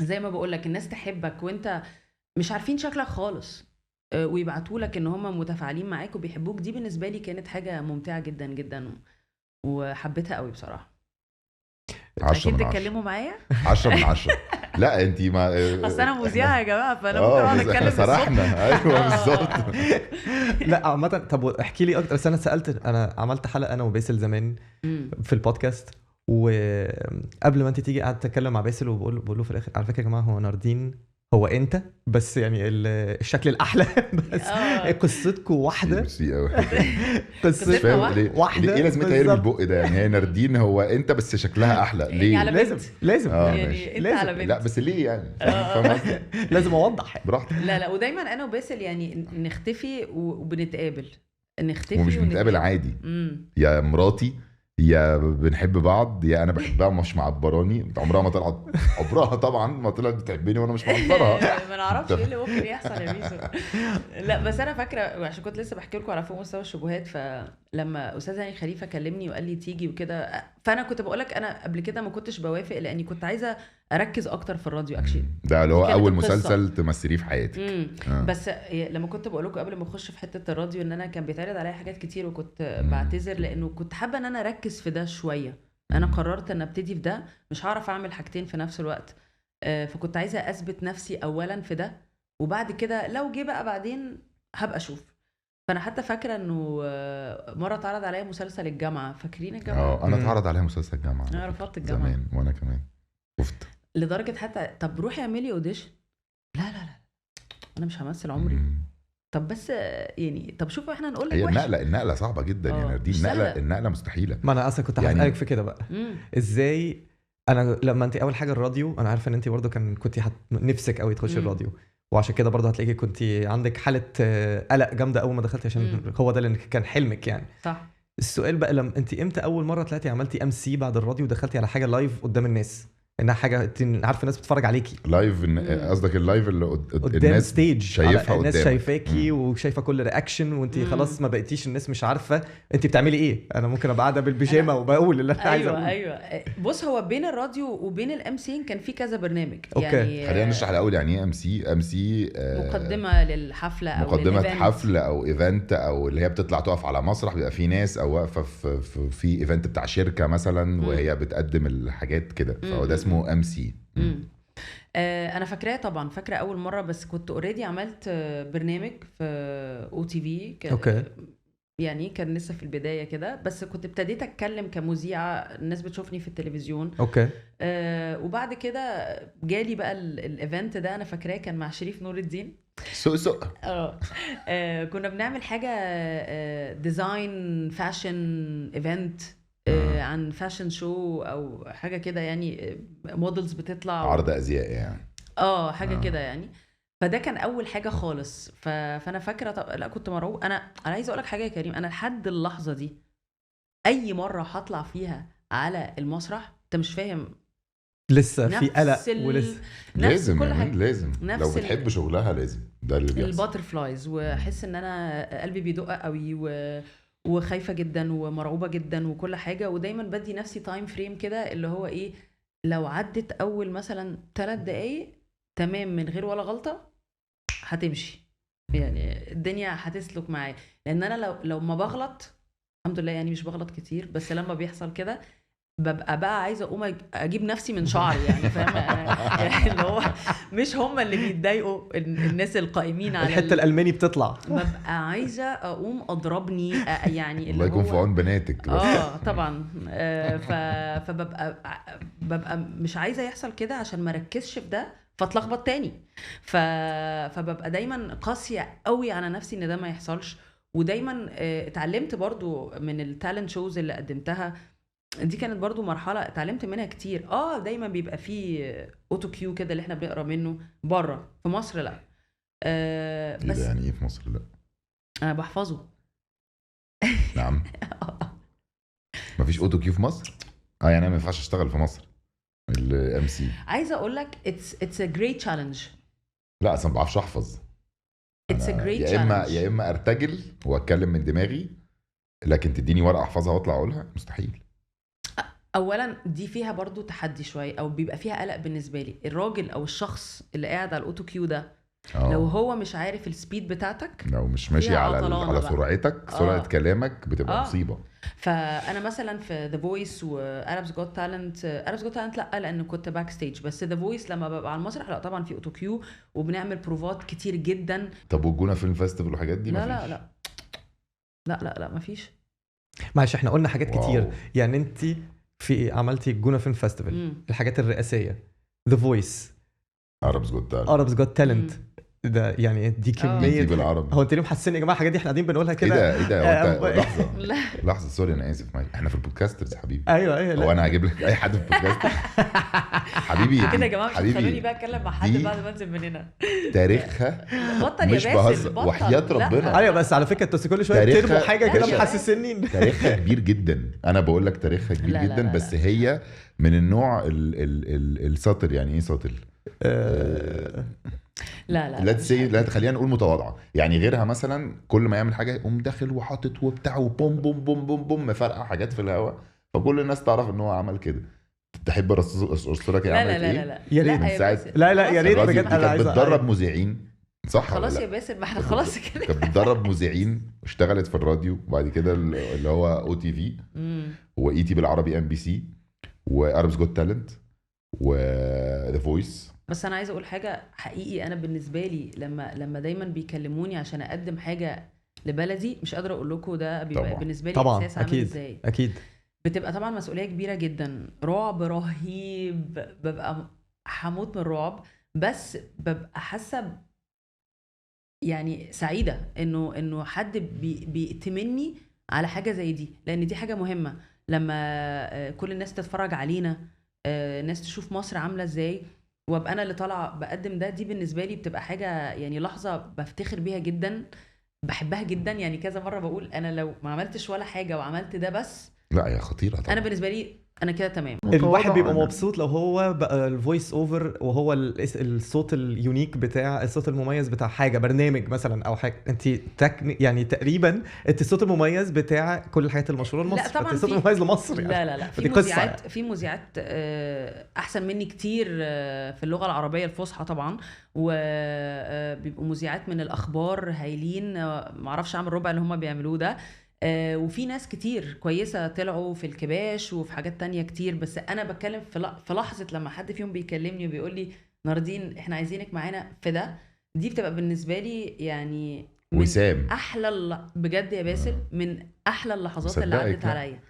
زي ما بقول لك الناس تحبك وانت مش عارفين شكلك خالص ويبعتوا لك ان هم متفاعلين معاك وبيحبوك، دي بالنسبه لي كانت حاجه ممتعه جدا جدا وحبيتها قوي بصراحه. 10 اكيد من 10 تتكلموا معايا 10 من 10. لا انت ما اصل انا مذيعه يا جماعه، فانا ممكن اقعد بس اتكلم احنا بالصبح. سرحنا. ايوه بالظبط. لا عامه، طب احكي لي اكتر. بس انا عملت حلقه انا وباسل زمان في البودكاست، وقبل ما انت تيجي قعدت اتكلم مع باسل وبقول له في الاخر على فكره يا جماعه هو ناردين هو انت بس، يعني الشكل الاحلى بس قصتكم واحده. ميرسي قوي. قصتنا فاهم واحدة. ليه؟ واحدة ايه لازمتها يرمي بالظبط. البق ده؟ يعني هي ناردين هو انت بس شكلها احلى يعني ليه؟ على لازم بنت. لازم يعني ماشي. انت لازم. على بنت. لا بس ليه يعني؟ فاهم قصدي؟ لازم اوضح. براحتك. لا ودايما انا وباسل يعني نختفي وبنتقابل، نختفي ومش بنتقابل عادي، يا مراتي يا بنحب بعض يا انا بحبها مش معبراني. عمرها ما طلعت، عمرها طبعا ما طلعت بتحبني وانا مش معبرها. ما نعرفش ايه اللي ممكن يحصل يا بيسو. لا بس انا فاكره عشان كنت لسه بحكي لكم على فوق مستوى الشبهات، فلما استاذ هاني خليفه كلمني وقال لي تيجي وكده، فانا كنت بقول لك انا قبل كده ما كنتش بوافق لاني كنت عايزه اركز اكتر في الراديو اكشلي. ده اللي هو دي كانت اول القصة. مسلسل تمثليه في حياتك. بس لما كنت بقول لكم قبل ما اخش في حته الراديو ان انا كان بيتعرض عليا حاجات كتير وكنت بعتذر لانه كنت حابه ان انا اركز في ده شويه. انا قررت ان ابتدي في ده، مش هعرف اعمل حاجتين في نفس الوقت، فكنت عايزه اثبت نفسي اولا في ده، وبعد كده لو جه بقى بعدين هبقى اشوف. فانا حتى فاكره انه مره اتعرض عليا مسلسل الجامعه، فاكرين الجامعه؟ انا اتعرض عليها مسلسل الجامعه. انا رفضت الجامعه زمان وانا كمان شفت. لدرجه حتى طب روحي اعملي اوديشن، لا انا مش همثل عمري. طب بس يعني طب شوفوا احنا نقول لك هي وحش. النقله صعبه جدا يعني، دي مش سهلة. النقله مستحيله. ما انا اصلا كنت يعني- هسألك في كده بقى. ازاي انا لما انت اول حاجه الراديو، انا عارفه ان انت برضو كنت نفسك قوي تخشي الراديو، وعشان كده برضو هتلاقيكي كنت عندك حاله قلق جامده اول ما دخلتي، عشان هو ده اللي كان حلمك يعني. صح. السؤال بقى، لما انت امتى اول مره طلعتي عملتي MC بعد الراديو ودخلتي على حاجه لايف قدام الناس، انها حاجه عارفه الناس بتتفرج عليكي لايف؟ قصدك اللايف اللي قدام الناس ستيج شايفها الناس قدامك. شايفاكي وشايفه كل رياكشن، وانت خلاص ما بقيتيش الناس مش عارفه انت بتعملي ايه. انا ممكن ابقى قاعده بالبيجامه وبقول اللي انا عايزه اقوله. ايوه بص، هو بين الراديو وبين الامسين كان في كذا برنامج. أوكي. يعني خلينا نشرح الاول يعني ايه MC. مقدمه للحفله او مقدمه للإيفنت. حفله او ايفنت، او اللي هي بتطلع تقف على مسرح بيبقى في ناس، او واقفه في ايفنت بتاع شركه مثلا وهي بتقدم الحاجات كده، فهو ده اسمه MC. انا فاكراه طبعا، فاكره اول مره، بس كنت اوريدي عملت برنامج في OTV. اوكي. يعني كان لسه في البدايه كده، بس كنت ابتديت اتكلم كمذيعه، الناس بتشوفني في التلفزيون. اوكي. وبعد كده جالي بقى الايفنت ده، انا فاكراه كان مع شريف نور الدين. سوق كنا بنعمل حاجه ديزاين فاشن ايفنت، عن فاشن شو او حاجه كده يعني، مودلز بتطلع عرض ازياء يعني. حاجه كده يعني. فده كان اول حاجه خالص. فانا فاكره لا كنت مرعوب. انا عايزه اقول لك حاجه يا كريم، انا لحد اللحظه دي اي مره هطلع فيها على المسرح انت مش فاهم، لسه في قلق ولسه لازم كل حاجه، لازم لو بتحب شغلها لازم، ده اللي بيحصل. الباترفلايز، واحس ان انا قلبي بيدق قوي وخايفه جدا ومرعوبه جدا وكل حاجه، ودايما بدي نفسي تايم فريم كده اللي هو ايه، لو عدت اول مثلا 3 دقايق تمام من غير ولا غلطه هتمشي، يعني الدنيا هتسلك معايا. لان انا لو ما بغلط، الحمد لله يعني مش بغلط كتير، بس لما بيحصل كده ببقى بقى عايزه اقوم اجيب نفسي من شعري يعني، فاهم؟ يعني اللي هو مش هم اللي بيتضايقوا، الناس القائمين على الحته الالماني بتطلع، ببقى عايزه اقوم اضربني يعني. الله يكون في عون بناتك. طبعا. فببقى مش عايزه يحصل كده عشان ما ركزش في ده فاتلخبط تاني. فببقى دايما قاسيه قوي على نفسي ان ده ما يحصلش. ودايما اتعلمت برضو من التالنت شوز اللي قدمتها، دي كانت برضو مرحله اتعلمت منها كتير. دايما بيبقى فيه اوتو كيو كده اللي احنا بنقرا منه بره، في مصر لا. بس يعني ايه في مصر لا؟ انا بحفظه. نعم. مفيش اوتو كيو في مصر؟ يعني انا ما ينفعش اشتغل في مصر الMC. عايزه اقول لك it's a great challenge. لا اصلا ما بعرفش احفظ. it's a great challenge. يا اما ارتجل واتكلم من دماغي، لكن تديني ورقه احفظها واطلع اقولها مستحيل. اولا دي فيها برضو تحدي شويه، او بيبقى فيها قلق بالنسبه لي. الراجل او الشخص اللي قاعد على الاوتو كيو ده لو هو مش عارف السبيد بتاعتك، لو مش ماشي فيها على عطلانة على بقى. سرعتك، سرعه كلامك بتبقى مصيبه. فانا مثلا في ذا فويس وارابز جوت تالنت، لا لان كنت باك ستيج، بس ذا فويس لما ببقى على المسرح لا طبعا في اوتو كيو وبنعمل بروفات كتير جدا. طب والجونه فيلم فيستيفال والحاجات دي لا مفيش؟ لا لا لا لا لا مفيش. معلش احنا قلنا حاجات واو. كتير، يعني انت في عملتي الجونه فيلم فيستيفال، الحاجات الرئاسيه، ذا فويس، عربز جوت تالنت، اربز جوت تالنت، ده يعني دي كميه. بالعربي. هو انت ليه محسسين يا جماعه الحاجات دي احنا قاعدين بنقولها ايه كده؟ ده ايه ده هو انت لحظه لا لحظه سوري انا اسف، احنا في البودكاسترز يا حبيبي. ايوه هو لا انا هجيب لك اي حد في البودكاست حبيبي؟ كده يا جماعه مش حبيبي، هتخلوني بقى اتكلم مع حد دي بعد ما انزل من هنا. تاريخها بطل يا مش باسل، بهزر بطل. وحياة لا. ربنا. ايوه بس على فكره انتوا كل شويه تاريخها- بترموا حاجه كده أيوة. محسسني تاريخها كبير جدا، انا بقول لك تاريخها كبير لا، لا، جدا، لا، بس لا. هي من النوع السطر. يعني ايه سطر؟ لا لا لا تسي، لا خلينا نقول متواضعه. يعني غيرها مثلا كل ما يعمل حاجه يقوم داخل وحاطط وبتاع وبوم بوم بوم بوم بوم مفرقع حاجات في الهواء، فكل الناس تعرف ان هو عمل كده. تحب ارسلك هي لا عملت لا ايه؟ لا لا يا ريت. لا من ساعة- باسل. لا لا يا خلاص ريت باسل، الراجل بجد دي انا كانت عايز بتدرب مذيعين، صح خلاص ولا يا لا؟ باسل، ما احنا خلاص كده. كانت بتدرب مذيعين واشتغلت في الراديو، وبعد كده اللي هو او تي في واي تي بالعربي ام بي سي واربز جوت تالنت وذا فويس. بس انا عايزه اقول حاجه حقيقي، انا بالنسبه لي لما دايما بيكلموني عشان اقدم حاجه لبلدي، مش قادره اقول لكم ده بيبقى طبعا. بالنسبه لي طبعا احساس عامل اكيد ازاي. اكيد. بتبقى طبعا مسؤوليه كبيره جدا، رعب رهيب، ببقى هموت من الرعب، بس ببقى حاسه يعني سعيده انه حد بيأتمني على حاجه زي دي، لان دي حاجه مهمه. لما كل الناس تتفرج علينا، الناس تشوف مصر عامله ازاي، وابقى انا اللي طالعه بقدم ده، دي بالنسبه لي بتبقى حاجه يعني لحظه بفتخر بيها جدا، بحبها جدا. يعني كذا مره بقول انا لو ما عملتش ولا حاجه وعملت ده بس، لا هي خطيره طبعا. انا بالنسبه لي انا كده تمام. الواحد بيبقى متواضعة. مبسوط لو هو بقى الفويس اوفر، وهو الصوت اليونيك بتاع الصوت المميز بتاع حاجه، برنامج مثلا او حاجه. انت يعني تقريبا انت الصوت المميز بتاع كل الحاجات المشهوره لمصر. لا طبعا انت الصوت في- المميز لمصر يعني. لا لا لا، في دي قصة مذيعات يعني. في مذيعات احسن مني كتير في اللغه العربيه الفصحى طبعا، وبيبقوا مذيعات من الاخبار هايلين، ما اعرفش اعمل ربع اللي هم بيعملوه ده. وفي ناس كتير كويسه طلعوا في الكباش وفي حاجات تانية كتير، بس انا بتكلم في لحظه لما حد فيهم بيكلمني وبيقول لي ناردين احنا عايزينك معانا في ده، دي بتبقى بالنسبه لي يعني من وسام احلى بجد يا باسل، من احلى اللحظات اللي مصدقك، عدت لا. عليا.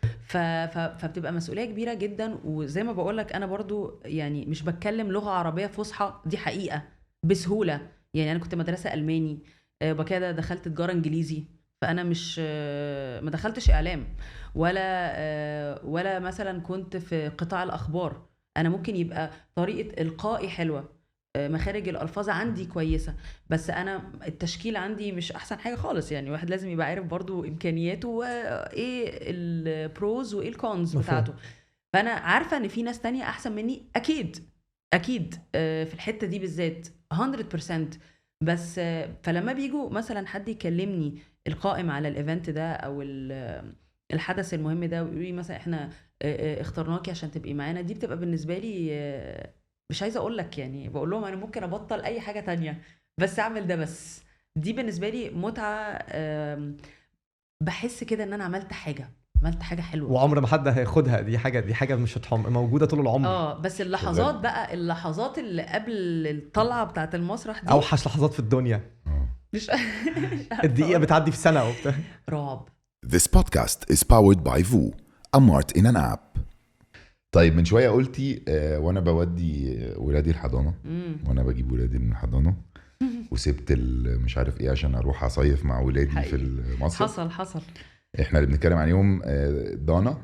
فبتبقى مسؤوليه كبيره جدا، وزي ما بقول لك انا برضو يعني مش بتكلم لغه عربيه فصحى، دي حقيقه بسهوله. يعني انا كنت مدرسه الماني، وبعد كده دخلت تجاره انجليزي، فانا مش ما دخلتش اعلام ولا مثلا كنت في قطاع الاخبار. انا ممكن يبقى طريقه القائي حلوه، مخارج الالفاظ عندي كويسه، بس انا التشكيل عندي مش احسن حاجه خالص. يعني واحد لازم يبقى عارف برضو امكانياته وايه البروز وايه الكونز بتاعته. فانا عارفه ان في ناس تانية احسن مني اكيد اكيد في الحته دي بالذات 100%. بس فلما بيجوا مثلا حد يكلمني القائم على الايفنت ده او الحدث المهم ده، ويقولوا لي مثلا احنا اخترناكي عشان تبقي معانا، دي بتبقى بالنسبه لي مش عايزه اقول لك، يعني بقول لهم انا ممكن ابطل اي حاجه تانية بس اعمل ده بس. دي بالنسبه لي متعه، بحس كده ان انا عملت حاجه حلوه، وعمر ما حد هياخدها. دي حاجه مش موجوده طول العمر. بس اللحظات بقى، اللحظات اللي قبل الطلعه بتاعه المسرح دي اوحش لحظات في الدنيا. مش الدقيقه بتعدي في سنه وبتاع. رعب. This podcast is powered by VU, a mart in an app. طيب من شويه قلتي وانا بودي ولادي الحضانه، وانا بجيب ولادي من الحضانه وسبت مش عارف ايه عشان اروح اصيف مع ولادي حقيقي. في المصيف. حصل احنا اللي بنتكلم عليهم دانا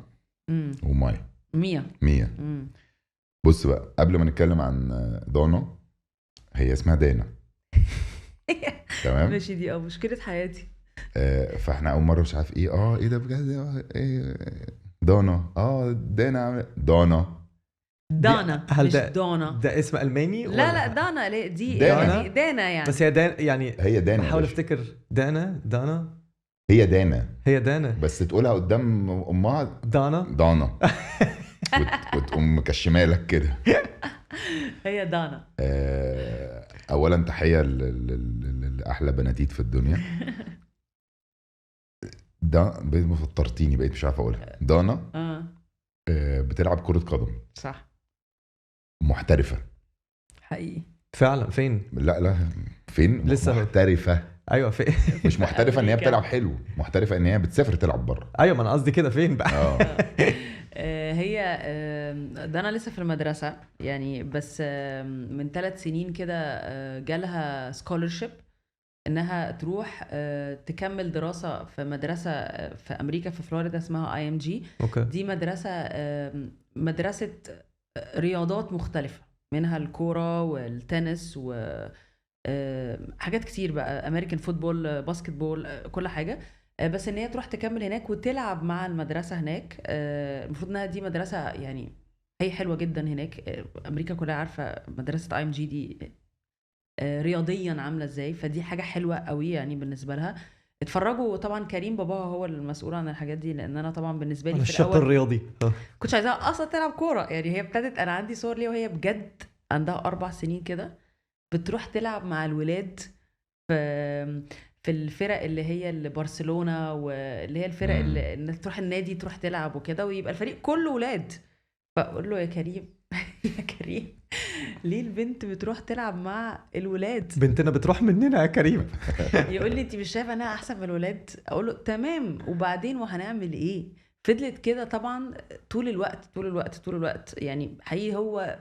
ومايا 100. بص بقى، قبل ما نتكلم عن دانا، هي اسمها دانا تمام ماشي، دي مشكله حياتي. فاحنا اول مره مش عارف ايه ايه ده بجد، ايه دانا دانا دانا هل مش ده دانا. ده اسم الماني لا دانا، لا دي دانا. يعني دانا يعني. بس هي يعني هي دانا، بحاول باشا. افتكر. دانا هي دانا هي دانا بس تقولها قدام امها دانا وتقوم مكشمالك كده. هي دانا. اولا تحيه لاحلى بناتيت في الدنيا. ده فطرتيني، بقيت مش عارف اقولها. دانا بتلعب كرة قدم، صح، محترفة حقيقي فعلا. فين؟ لا فين لسه محترفة. ايوه فين؟ مش محترفة ان هي بتلعب حلو، محترفة ان هي بتسافر تلعب بره. ايوه ما انا قصدي كده، فين بقى؟ هي ده انا لسه في المدرسة يعني، بس من 3 سنين كده جالها سكولرشيب انها تروح تكمل دراسة في مدرسة في امريكا في فلوريدا اسمها IMG. اوكي. دي مدرسة رياضات مختلفة، منها الكورة والتنس و حاجات كتير بقى، امريكان فوتبول، باسكت بول، كل حاجة. بس ان هي تروح تكمل هناك وتلعب مع المدرسة هناك. المفروض انها دي مدرسة يعني هي حلوة جدا هناك. امريكا كلها عارفة مدرسة IMG دي رياضيا عاملة ازاي، فدي حاجة حلوة قوي يعني بالنسبة لها. اتفرجوا طبعا، كريم باباها هو المسؤول عن الحاجات دي، لان انا طبعا بالنسبة لي في الشق الاول الرياضي كنتش عايزاها اصلا تلعب كورة. يعني هي ابتدت، انا عندي صور ليها وهي بجد عندها 4 سنين كده بتروح تلعب مع الولاد في الفرق اللي هي برشلونة، واللي هي الفرق اللي تروح النادي تروح تلعب وكده، ويبقى الفريق كله ولاد. فاقول له يا كريم يا كريم ليه البنت بتروح تلعب مع الولاد؟ بنتنا بتروح مننا يا كريم. يقول لي انت مش شايفه انها احسن من الولاد؟ اقول له تمام، وبعدين وهنعمل ايه؟ فضلت كده طبعا طول الوقت يعني حقيقي هو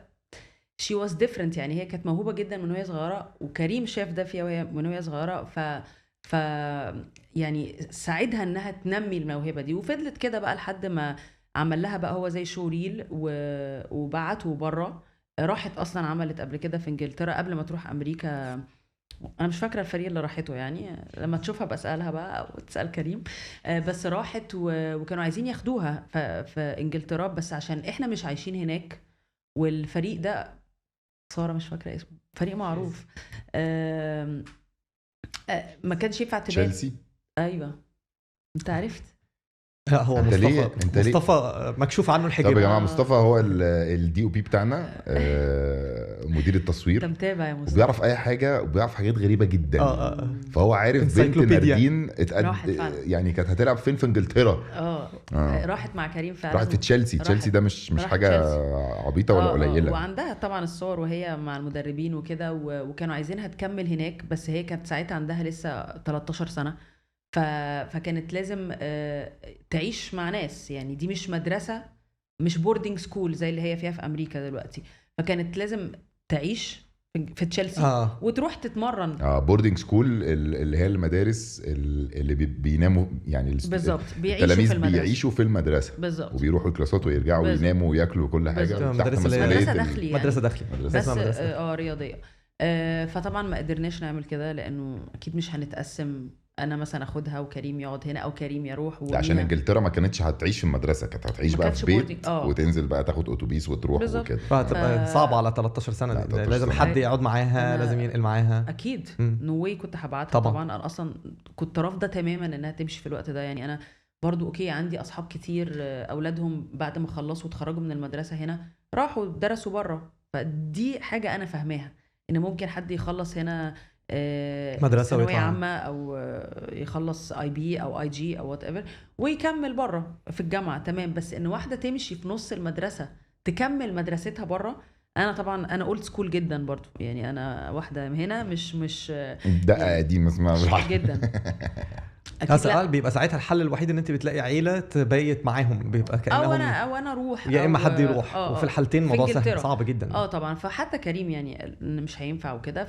she was different. يعني هي كانت موهوبه جدا من وهي صغيره، وكريم شاف ده فيها من وهي صغيره، ف يعني ساعدها انها تنمي الموهبه دي، وفضلت كده بقى لحد ما عمل لها بقى هو زي شو ريل وبعته بره. راحت اصلا عملت قبل كده في انجلترا قبل ما تروح امريكا. انا مش فاكره الفريق اللي راحته يعني، لما تشوفها بسالها بقى او تسال كريم. بس راحت وكانوا عايزين ياخدوها في انجلترا، بس عشان احنا مش عايشين هناك، والفريق ده ساره مش فاكره اسمه، فريق معروف ما كانش ينفع تبات. تشيلسي. ايوه انت عرفت. لا هو انت ليه؟ مصطفى انت ليه؟ مصطفى مكشوف عنه الحجاب. طب يا جماعه مصطفى هو الدي او بي بتاعنا، مدير انت التصوير، متابع يا مصطفى؟ وبيعرف اي حاجه وبيعرف حاجات غريبه جدا. فهو عارف بنت انسايكلوبيديا. ناردين راحت فعلا. يعني كانت هتلعب فين في انجلترا. راحت مع كريم فعلا. راحت في تشيلسي. تشيلسي ده مش راحت حاجه تشيلسي. عبيطه ولا قليله. وعندها طبعا الصور وهي مع المدربين وكده، وكانوا عايزينها تكمل هناك، بس هي كانت ساعتها عندها لسه 13 سنه. فكانت لازم تعيش مع ناس، يعني دي مش مدرسة، مش بوردنج سكول زي اللي هي فيها في أمريكا دلوقتي. فكانت لازم تعيش في تشيلسي وتروح تتمرن. بوردنج سكول اللي هي المدارس اللي بيناموا يعني بالظبط، التلاميذ بيعيشوا في المدرسة بالظبط، وبيروحوا الكلاسات ويرجعوا ويناموا وياكلوا وكل حاجة. مدرسة داخلي يعني. مدرسة داخلي بس رياضية. فطبعا ما قدرناش نعمل كده، لأنه أكيد مش هنتقسم، انا مثلا اخدها وكريم يقعد هنا او كريم يروح. عشان انجلترا ما كانتش هتعيش في المدرسه، كانت هتعيش بقى في بيت وتنزل بقى تاخد اتوبيس وتروح وكده. فهتبقى صعبه على 13 سنه. لازم حد يقعد معاها، لازم ينقل معاها. اكيد نوي كنت هبعتها طبعا. انا اصلا كنت رافضه تماما انها تمشي في الوقت ده. يعني انا برضو اوكي عندي اصحاب كتير اولادهم بعد ما خلصوا وتخرجوا من المدرسه هنا راحوا درسوا بره، فدي حاجه انا فاهماها، ان ممكن حد يخلص هنا مدرسه ثانويه عامه او يخلص IB او IG او وات ايفر ويكمل بره في الجامعه، تمام. بس ان واحده تمشي في نص المدرسه تكمل مدرستها بره، انا طبعا انا اولد سكول جدا برضو. يعني انا واحده هنا مش ده قديم اسمها جدا. السؤال بيبقى ساعتها الحل الوحيد ان انت بتلاقي عيله تبيت معاهم، بيبقى كانهم او انا اروح، يا اما حد يروح. وفي الحالتين الموضوع صعب جدا. طبعا. فحتى كريم يعني مش هينفع وكده.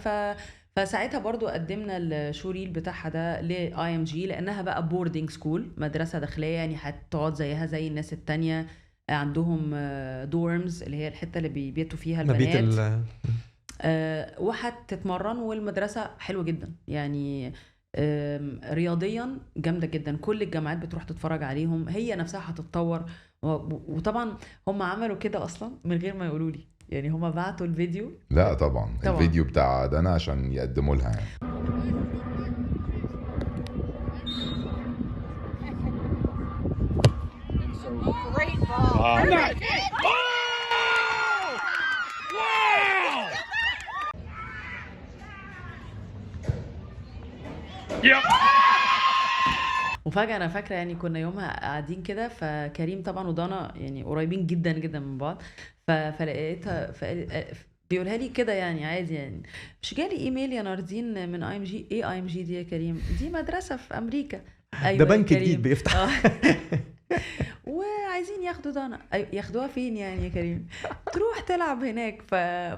فساعتها برضو قدمنا الشوريل بتاعها ده ل IMG، لانها بقى بوردنج سكول، مدرسه داخليه، يعني هتقعد زيها زي الناس التانية. عندهم دورمز اللي هي الحته اللي بيبيتوا فيها البنات، وهتتمرن. والمدرسه حلوه جدا يعني، رياضيا جامده جدا. كل الجامعات بتروح تتفرج عليهم، هي نفسها هتتطور. وطبعا هم عملوا كده اصلا من غير ما يقولوا لي، يعني هم بعتوا الفيديو. لا طبعا الفيديو بتاع دانا عشان يقدموا لها يعني. Great ball. وفجأة أنا فاكرة يعني كنا يومها قاعدين كده، فكريم طبعا ودانا يعني قريبين جدا جدا من بعض، فلقيتها بيقولها لي كده يعني عادي، يعني مش جالي ايميل يا ناردين من اي ام جي؟ ايه اي ام جي دي يا كريم؟ دي مدرسة في امريكا. ايوه ده يا بنك كريم. جديد بيفتح. وعايزين ياخدوا دانا. ياخدوها فين يعني يا كريم؟ تروح تلعب هناك.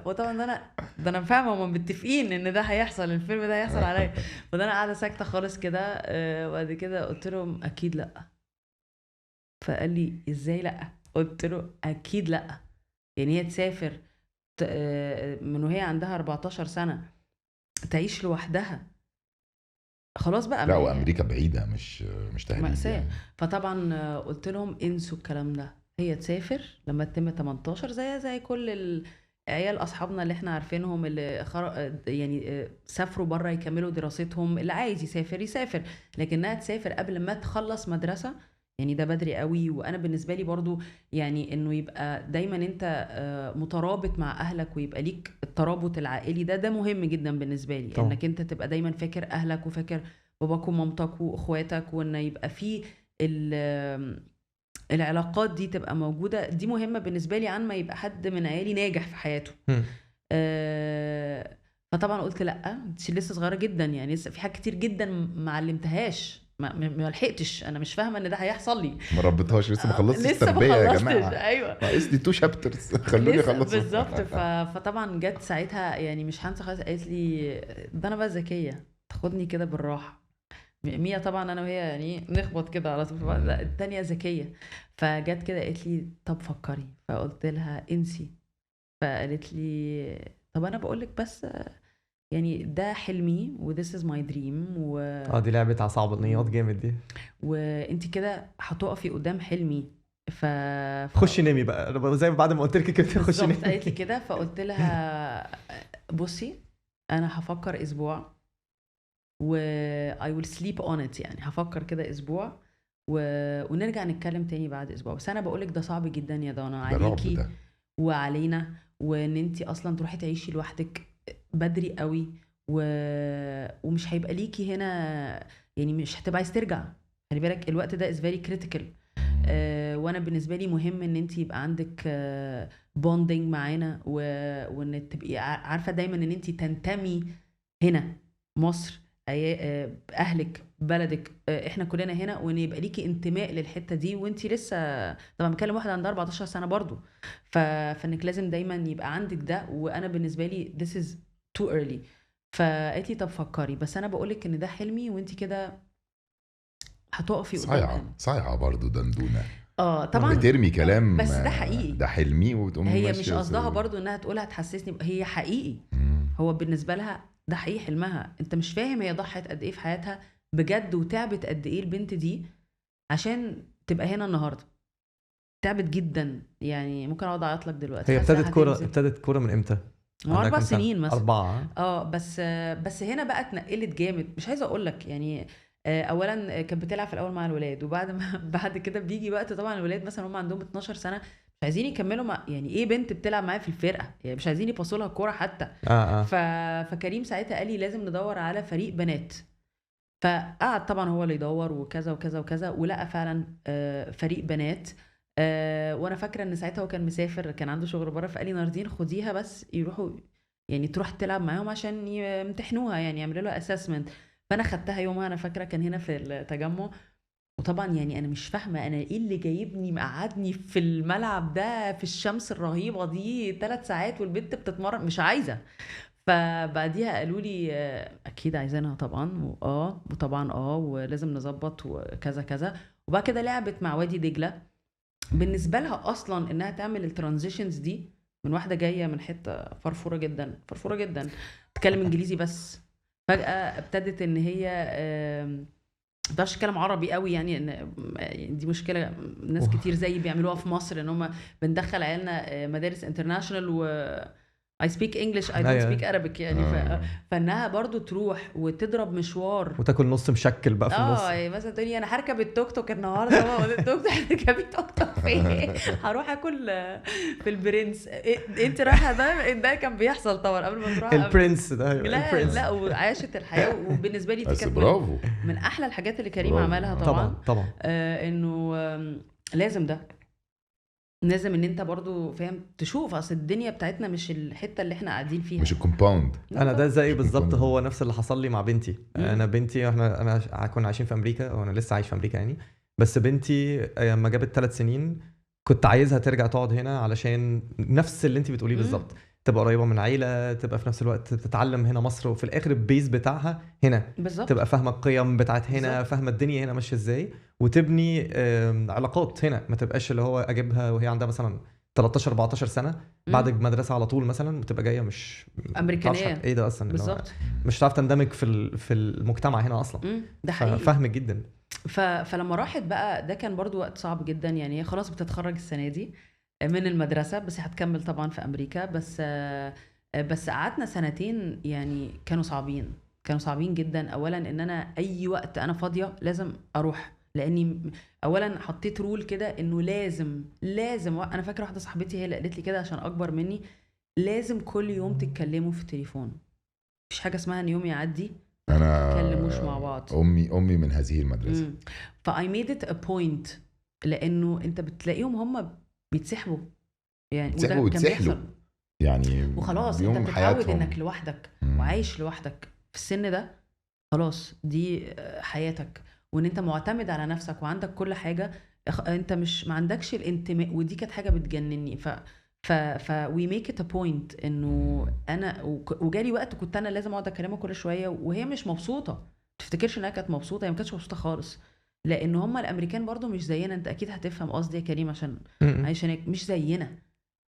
وطبعا ده انا فاهمه هم متفقين ان ده هيحصل، الفيلم ده هيحصل عليا. فده انا قاعده ساكته خالص كده. وبعد كده قلت لهم اكيد لا. فقال لي ازاي لا؟ قلت له اكيد لا. يعني هي تسافر من وهي عندها 14 سنه تعيش لوحدها، خلاص بقى. لا وامريكا بعيده، مش تهديد مأساة. يعني. فطبعا قلت لهم انسوا الكلام ده، هي تسافر لما تتم 18 زي كل العيال اصحابنا اللي احنا عارفينهم اللي يعني سافروا بره يكملوا دراستهم. اللي عايز يسافر، لكنها تسافر قبل ما تخلص مدرسة، يعني ده بدري قوي. وانا بالنسبة لي برضو يعني انه يبقى دايما انت مترابط مع اهلك ويبقى ليك الترابط العائلي، ده مهم جدا بالنسبة لي. طبعا. انك انت تبقى دايما فاكر اهلك وفاكر باباك ومامتك واخواتك، وان يبقى في العلاقات دي تبقى موجودة. دي مهمة بالنسبة لي عن ما يبقى حد من عيالي ناجح في حياته. فطبعا قلت لا، انت لسه صغيرة جدا، يعني لسه في حاجات كتير جدا ما علمتهاش، ما لحقتش. انا مش فاهمه ان ده هيحصل لي، ما ربيتهاش لسه، ما خلصتش لسه ما التربيه يا خلصتش. جماعه. ايوه ناقص لي 2 شابترز خلوني لسه اخلص بالظبط. فطبعا جت ساعتها يعني مش هنسى خالص، قالت لي ده انا بقى ذكيه تاخدني كده بالراحه. مية طبعا انا وهي يعني نخبط كده على طول في بعض. لا التانية ذكيه. فجت كده قالت لي طب فكري. فقلت لها انسي. فقالت لي طب انا بقول لك بس يعني ده حلمي و this is my dream دي لعبة عصبانيات جامد دي. وانت كده هتقفي قدام حلمي. خشي نامي بقى، انا زي بعد ما قلت لك كده خشي نامي. قالت لي كده. فقلت لها بصي انا هفكر اسبوع و I will sleep on it، يعني هفكر كده اسبوع ونرجع نتكلم تاني بعد اسبوع. بس انا بقولك ده صعب جدا يا دانا عليكي ده. وعلينا، وان انتي اصلا تروحي تعيشي لوحدك بدري قوي ومش هيبقى ليكي هنا، يعني مش هتبقى عايز ترجع. خلي بالك الوقت ده is very critical. وانا بالنسبه لي مهم ان انت يبقى عندك بوندنج معانا وان تبقي عارفه دايما ان انت تنتمي هنا مصر، اهلك بلدك، احنا كلنا هنا، وان يبقى ليكي انتماء للحته دي. وانت لسه طبعا بكلم واحده عندها 14 سنه برضو، فانك لازم دايما يبقى عندك ده. وانا بالنسبه لي this is too early. فقالت لي طب فكري، بس انا بقولك ان ده حلمي وانت كده هتقفي صايعه برضو دندونه. طبعا بترمي كلام بس ده حقيقي، ده حلمي وتقوم هي مش قصدها برضو انها تقولها تحسسني، هي حقيقي. هو بالنسبه لها ده حقيقي حلمها. انت مش فاهم هي ضحت قد ايه في حياتها بجد، وتعبت قد ايه البنت دي عشان تبقى هنا النهارده. تعبت جدا، يعني ممكن اقعد اعيط لك دلوقتي. هي ابتدت كوره من امتى؟ 4 سنين مثلا. 4. بس هنا بقى اتنقلت جامد. مش عايزه اقول لك يعني اولا كانت بتلعب في الاول مع الولاد، بعد كده بيجي وقت طبعا الولاد مثلا هم عندهم 12 سنه مش عايزين يكملوا مع، يعني ايه بنت بتلعب معايا في الفرقه، يعني مش عايزين يبصوا لها الكوره حتى. فكريم ساعتها قال لي لازم ندور على فريق بنات. فقعد طبعا هو اللي يدور وكذا وكذا وكذا، ولقى فعلا فريق بنات. وانا فاكره ان ساعتها هو كان مسافر، كان عنده شغل بره، فقال لي ناردين خديها بس يروحوا يعني تروح تلعب معاهم عشان يمتحنوها، يعني يعملوا لها اسسمنت. فانا خدتها يومها، انا فاكره كان هنا في التجمع. وطبعا يعني انا مش فاهمه انا ايه اللي جايبني مقعدني في الملعب ده في الشمس الرهيبه دي 3 ساعات والبنت بتتمرن مش عايزه. فبعديها قالوا لي اكيد عايزينها طبعا، وطبعا ولازم نظبط وكذا كذا. وبعد كده لعبت مع وادي دجله. بالنسبه لها اصلا انها تعمل الترانزيشنز دي من واحده جايه من حته فرفوره جدا تتكلم انجليزي بس، فجاه ابتدت ان هي مبقاش تتكلم عربي قوي. يعني ان دي مشكله ناس كتير زي بيعملوها في مصر، ان هم بندخل عيالنا مدارس انترناشونال I speak English I don't أيوة. speak Arabic يعني فانها برضو تروح وتضرب مشوار وتاكل نص مشكل بقى في النص. يعني مثلا تقول لي انا هركب التوك توك النهارده بابا التوك توك هركب التوك توك فين هروح اكل في البرنس انت رايحه ده كان بيحصل طبعا قبل ما تروح البرنس ده لا البرنس. لا وعاشت الحياه وبالنسبه لي دي بس كانت برافو من احلى الحاجات اللي كريم برافو. عملها طبعا طبعا. انه لازم ده لازم ان انت برضو فاهم تشوف اصل الدنيا بتاعتنا مش الحته اللي احنا قاعدين فيها مش الكومباوند. انا ده زي بالظبط كنا- هو نفس اللي حصل لي مع بنتي. انا بنتي انا كنا عايشين في امريكا وانا لسه عايش في امريكا يعني. بس بنتي لما جابت 3 سنين كنت عايزها ترجع تقعد هنا علشان نفس اللي انت بتقوليه بالظبط، تبقى قريبه من العيله، تبقى في نفس الوقت تتعلم هنا مصر، وفي الاخر البيز بتاعها هنا بالظبط تبقى فاهمه القيم بتاعت هنا، بالظبط. فاهمه الدنيا هنا ماشيه ازاي، وتبني علاقات هنا. ما تبقاش اللي هو اجيبها وهي عندها مثلا 13 14 سنه بعد المدرسه على طول مثلا وتبقى جايه مش أمريكانية. ايه ده اصلا، اللي هو بالظبط مش هتعرف تندمج في المجتمع هنا اصلا. ده حقيقي. فاهمك جدا. فلما راحت بقى ده كان برضو وقت صعب جدا يعني. هي خلاص بتتخرج السنه دي من المدرسه بس هتكمل طبعا في امريكا. بس قعدنا سنتين يعني كانوا صعبين جدا. اولا ان انا اي وقت انا فاضيه لازم اروح، لاني اولا حطيت رول كده انه لازم انا فاكره واحده صاحبتي هي اللي قالت لي كده عشان اكبر مني، لازم كل يوم تتكلموا في التليفون. مفيش حاجه اسمها ان يوم يعدي انا تتكلموش مع بعض. امي من هذه المدرسه. فاي ميد ات ا بوينت لانه انت بتلاقيهم هم بيتسحبوا يعني وده كان بيتسحلوا بيحصل يعني وخلاص. انت بتتعود انك لوحدك وعايش لوحدك في السن ده، خلاص دي حياتك، وان انت معتمد على نفسك وعندك كل حاجه. انت مش ما عندكش الانتماء، ودي كانت حاجه بتجنني. ف وي ميك ات ا بوينت انه انا وجالي وقت كنت انا لازم اقعد اكلمها كل شويه وهي مش مبسوطه. تفتكرش انها كانت مبسوطه؟ هي ما كانتش مبسوطه خالص، لان هم الامريكان برضو مش زينا. انت اكيد هتفهم قصدي يا كريم عشان عايش هناك. مش زينا.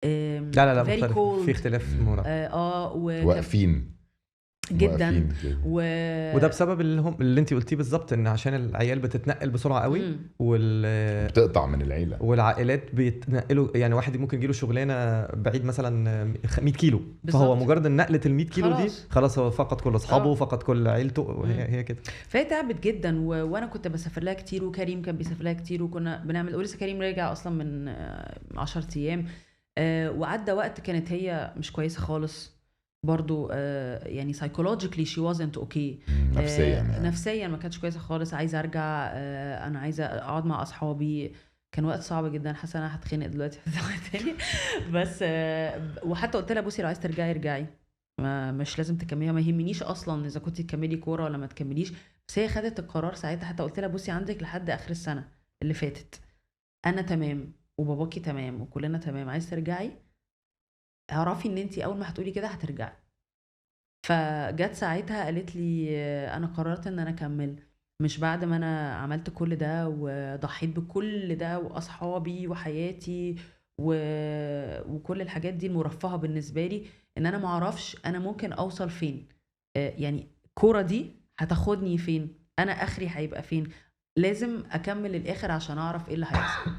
لا very مختلف. cold. في اختلاف واقفين جدا وده بسبب اللي انت قلتيه بالظبط، ان عشان العيال بتتنقل بسرعه قوي بتقطع من العيله والعائلات بيتنقلوا. يعني واحد ممكن يجيله شغلانه بعيد مثلا 100 كيلو بالزبط. فهو مجرد نقله ال 100 كيلو دي خلاص هو فقد كل اصحابه فقد كل عيلته. هي كده. فهي تعبت جدا وانا كنت بسافر لها كتير وكريم كان بيسافر لها كتير وكنا بنعمل. ولسه كريم راجع اصلا من 10 ايام. وعدى وقت كانت هي مش كويسه خالص برضو. يعني psychologically she wasn't okay. نفسيا ما كانتش كويسه خالص. عايزه ارجع. انا عايزه اقعد مع اصحابي. كان وقت صعب جدا. حاسه انا هتخنق دلوقتي تاني بس وحتى قلت لها بصي لو عايزه ترجعي ارجعي، مش لازم تكمليها. ما يهمنيش اصلا اذا كنتي تكملي كوره ولا ما تكمليش. بس هي خدت القرار ساعتها. حتى قلت لها بصي عندك لحد اخر السنه اللي فاتت، انا تمام وباباكي تمام وكلنا تمام. عايزه ترجعي اعرفي ان انتي اول ما هتقولي كده هترجعي. فجت ساعتها قالت لي انا قررت ان انا اكمل، مش بعد ما انا عملت كل ده وضحيت بكل ده واصحابي وحياتي وكل الحاجات دي المرفهه بالنسبه لي، ان انا ما اعرفش انا ممكن اوصل فين. يعني الكوره دي هتاخدني فين، انا اخري هيبقى فين. لازم اكمل الاخر عشان اعرف ايه اللي هيحصل.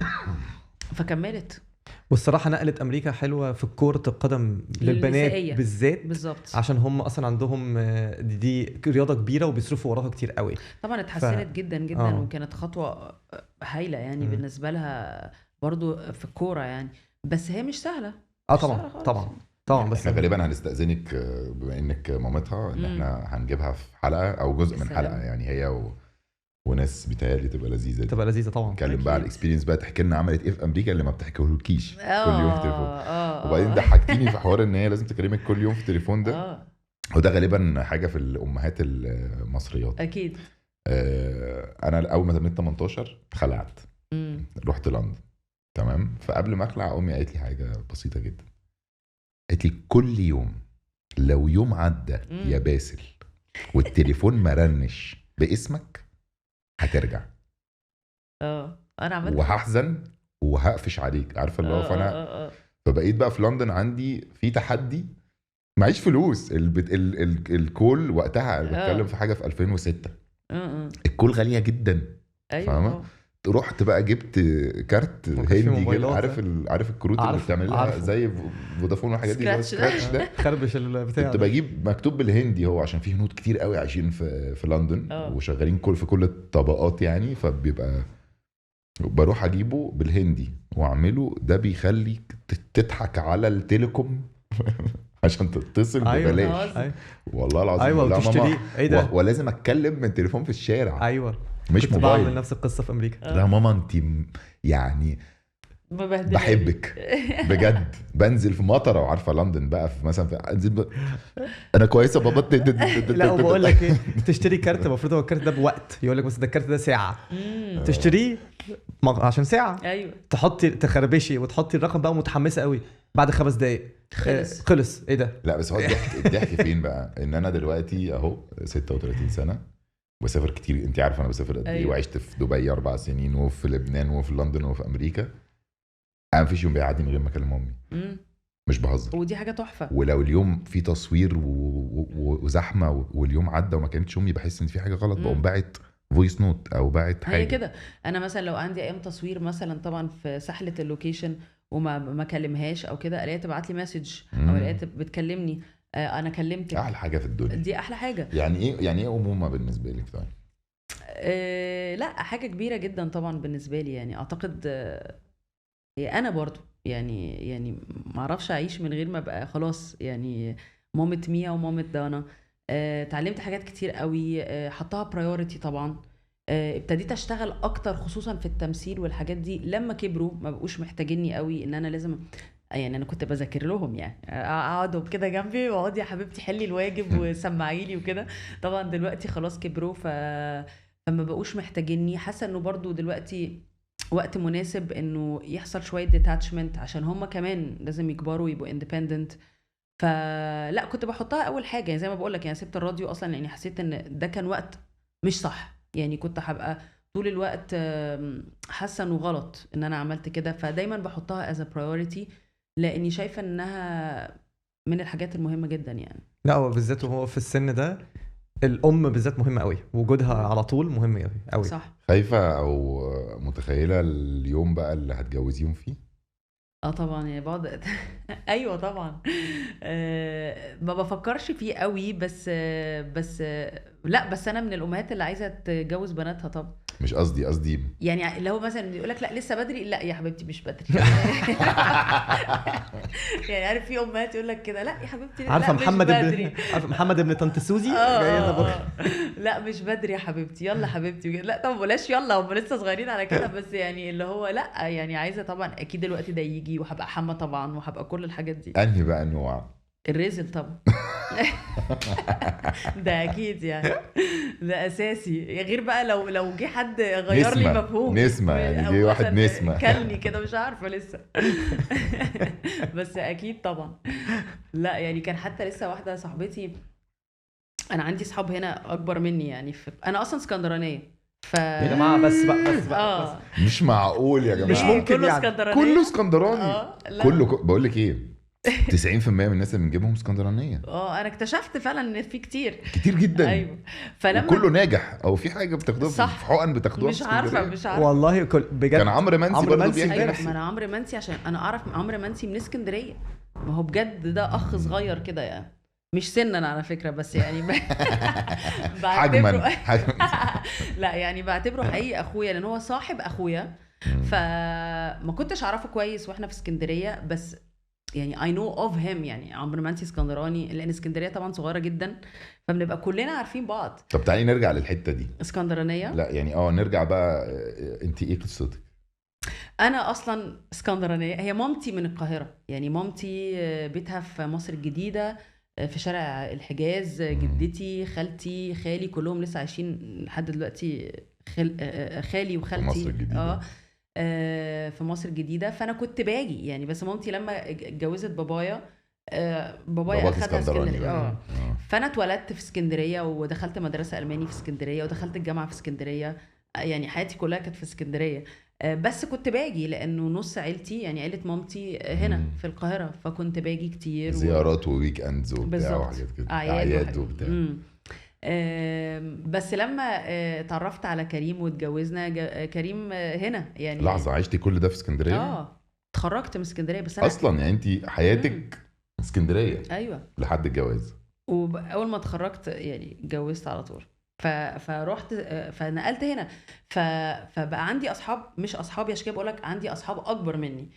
فكملت. والصراحه نقلت امريكا حلوه في كره القدم للبنات بالذات بالظبط، عشان هم اصلا عندهم دي رياضه كبيره وبيصرفوا وراها كتير قوي. طبعا اتحسنت جدا جدا وكانت خطوه هايله يعني بالنسبه لها برضو في الكوره يعني. بس هي مش سهله. طبعا بس احنا غالبا هنستأذنك بما انك مامتها ان احنا هنجيبها في حلقه او جزء من حلقه يعني هي وناس بيتهيألي تبقى لذيذه طبعا. نتكلم بقى على الاكسبيرينس بقى، تحكي لنا عملت ايه في امريكا اللي ما بتحكيهولكيش كل يوم في التليفون. وبعدين ضحكتيني في حوار ان هي لازم تكلمك كل يوم في التليفون ده. وده غالبا حاجه في الامهات المصريات اكيد. انا اول ما تميت 18 خلعت. رحت لندن تمام. فقبل ما اخلع امي قالت لي حاجه بسيطه جدا. قالت لي كل يوم لو يوم عدى يا باسل والتليفون ما رنش باسمك هترجع. انا عملت وهحزن وهقفش عليك، عارفه اللي هو. فانا فبقيت بقى في لندن عندي في تحدي، معيش فلوس. الكول وقتها بتكلم في حاجه في 2006 الكول غاليه جدا. أيوة. فاهمه؟ رحت بقى جبت كارت ما كانش في هندي موبايلات، كده، عارف الكروت اللي عارف- بتعملها عارفه. زي فودافون والحاجات دي، اللي هو سكراتش ده. سكراتش ده. خربش البتاع كنت بجيب مكتوب بالهندي، هو عشان فيه هنود كتير قوي عايشين في لندن وشغالين في كل الطبقات يعني، فبيبقى بروح اجيبه بالهندي واعمله. ده بيخليك تضحك على التليكوم عشان تتصل أيوة. ببلاش. أيوة. والله العظيم. أيوة، لا وتشتري ماما، إيه ده؟ ولازم اتكلم من تليفون في الشارع، ايوه مش كنت بعمل موبايل. نفس القصه في امريكا. لا ماما انت يعني ببهدلاني. بحبك بجد. بنزل في مطره، وعارفه لندن بقى في مثلا انزل انا كويسه بابا. لا وبقول لك ايه، تشتري كارت المفروض هو الكارت ده بوقت، يقول لك بس ده الكارت ده ساعه، تشتريه عشان ساعه، ايوه تحطي تخربشي وتحطي الرقم بقى متحمسه قوي، بعد 5 دقايق خلص. ايه ده؟ لا بس هو الضحك فين بقى؟ ان انا دلوقتي اهو 36 سنه بسافر كتير، انت عارفه انا بسافر قد ايه. أيوة. وعشت في دبي 4 سنين، وفي لبنان، وفي لندن، وفي امريكا. انا مفيش يوم بيعدي من غير ما اكلم امي، مش بهزر. ودي حاجه تحفه. ولو اليوم في تصوير وزحمه واليوم عدى وما كانتش امي، بحس ان في حاجه غلط، بقوم باعت فويس نوت او باعت حاجه. هي كده. انا مثلا لو عندي ايام تصوير مثلا طبعا في سحله اللوكيشن وما كلمهاش او كده، الاقيها تبعت لي مسج او الاقيها بتكلمني، انا كلمتك. احلى حاجه في الدنيا دي احلى حاجه. يعني ايه امومه بالنسبه لك؟ طيب لا حاجه كبيره جدا طبعا بالنسبه لي، يعني اعتقد هي انا برضو يعني ما اعرفش اعيش من غير ما ابقى خلاص يعني مامة ميا ومامة دانا. اتعلمت حاجات كتير قوي، حطها برايورتي طبعا. ابتديت اشتغل اكتر خصوصا في التمثيل والحاجات دي لما كبروا، ما بقوش محتاجيني قوي ان انا لازم يعني. انا كنت بذاكر لهم يعني، اقعدوا كده جنبي واقعد يا حبيبتي حلي الواجب وسمعي لي وكده. طبعا دلوقتي خلاص كبروا فما بقوش محتاجيني. حاسه انه برضو دلوقتي وقت مناسب انه يحصل شويه ديتاتشمنت، عشان هم كمان لازم يكبروا ويبقوا اندبندنت. فلا كنت بحطها اول حاجه، يعني زي ما بقول لك، يعني سبت الراديو اصلا لاني حسيت ان ده كان وقت مش صح. يعني كنت هبقى طول الوقت حاسه انه غلط ان انا عملت كده. فدايما بحطها as a priority لاني شايفه انها من الحاجات المهمه جدا يعني. لا هو بالذات وهو في السن ده الام بالذات مهمه قوي، وجودها على طول مهم قوي قوي. صح. خايفه او متخيله اليوم بقى اللي هتجوزيهم فيه؟ طبعا يا بعض. ايوه طبعا. ما بفكرش فيه قوي، بس لا بس انا من الامهات اللي عايزه تجوز بناتها طبعا. مش قصدي يعني لو مثلا يقول لك لا لسه بدري، لا يا حبيبتي مش بدري. يعني عارف في امهات يقول لك كده، لا يا حبيبتي لا عارفه مش محمد بدري. عارفه محمد ابن طنط سوزي جاي لنا بكره. لا مش بدري يا حبيبتي، يلا حبيبتي. لا طب بلاش يلا، هم لسه صغيرين على كده. بس يعني اللي هو لا يعني عايزه طبعا اكيد الوقت ده يجي، وهبقى حما طبعا، وهبقى كل الحاجات دي. انهي بقى انواع؟ الرزل طبعا. ده اكيد يعني، ده اساسي. غير بقى لو جه حد غير لي مفهوم نسمة يعني، جه واحد نسمة كلني كده مش عارفه لسه. بس اكيد طبعا. لا يعني كان حتى لسه واحده صاحبتي، انا عندي صحاب هنا اكبر مني يعني، انا اصلا اسكندرانيه. يا جماعه بس بقى مش معقول يا جماعه، مش ممكن كله يعني. اسكندرانيه، كله اسكندراني. لا. كله بقول لك ايه، 90% من الناس اللي بنجيبهم اسكندرانيه. انا اكتشفت فعلا ان في كتير جدا. ايوه. فلما كله ناجح او في حاجه بتاخدوها في حقن بتاخدوها مش عارفه والله بجد. كان عمرو منسي برضه بيحكي أيوة. نفس. ما انا عمرو منسي عشان انا اعرف عمرو منسي من اسكندريه. ما هو بجد ده اخ صغير كده يعني، مش سنا على فكره، بس يعني حجما لا يعني بعتبره حقيقي اخويا، لان هو صاحب اخويا. فما كنتش اعرفه كويس واحنا في اسكندريه، بس يعني I know of him. يعني عمرو منسي اسكندراني، لان اسكندريه طبعا صغيره جدا، فبنبقى كلنا عارفين بعض. طب تعالي نرجع للحته دي. اسكندرانيه. لا يعني نرجع بقى. انت ايه قصتك؟ انا اصلا اسكندرانيه. هي مامتي من القاهره، يعني مامتي بيتها في مصر الجديده في شارع الحجاز. جدتي خالتي خالي كلهم لسه عايشين لحد دلوقتي. خالي وخالتي في مصر الجديده. في مصر الجديده. فانا كنت باجي يعني، بس مامتي لما اتجوزت بابايا اخدها اسكندريه. فانا اتولدت في اسكندريه، ودخلت مدرسه الماني في اسكندريه، ودخلت الجامعه في اسكندريه. يعني حياتي كلها كانت في اسكندريه. بس كنت باجي لانه نص عيلتي يعني عيله مامتي هنا في القاهره، فكنت باجي كتير زيارات وويك اندز وبتاع وحاجات كده، اعياد وبتاع. بس لما اتعرفت على كريم واتجوزنا كريم هنا يعني لحظه، عشتي كل ده في اسكندريه؟ اتخرجت من اسكندريه بس انا اصلا يعني انت حياتك اسكندريه ايوه لحد الجواز. واول ما اتخرجت يعني اتجوزت على طول فرحت فنقلت هنا فبقى عندي اصحاب مش اصحابي، عشان كده بقول لك عندي اصحاب اكبر مني.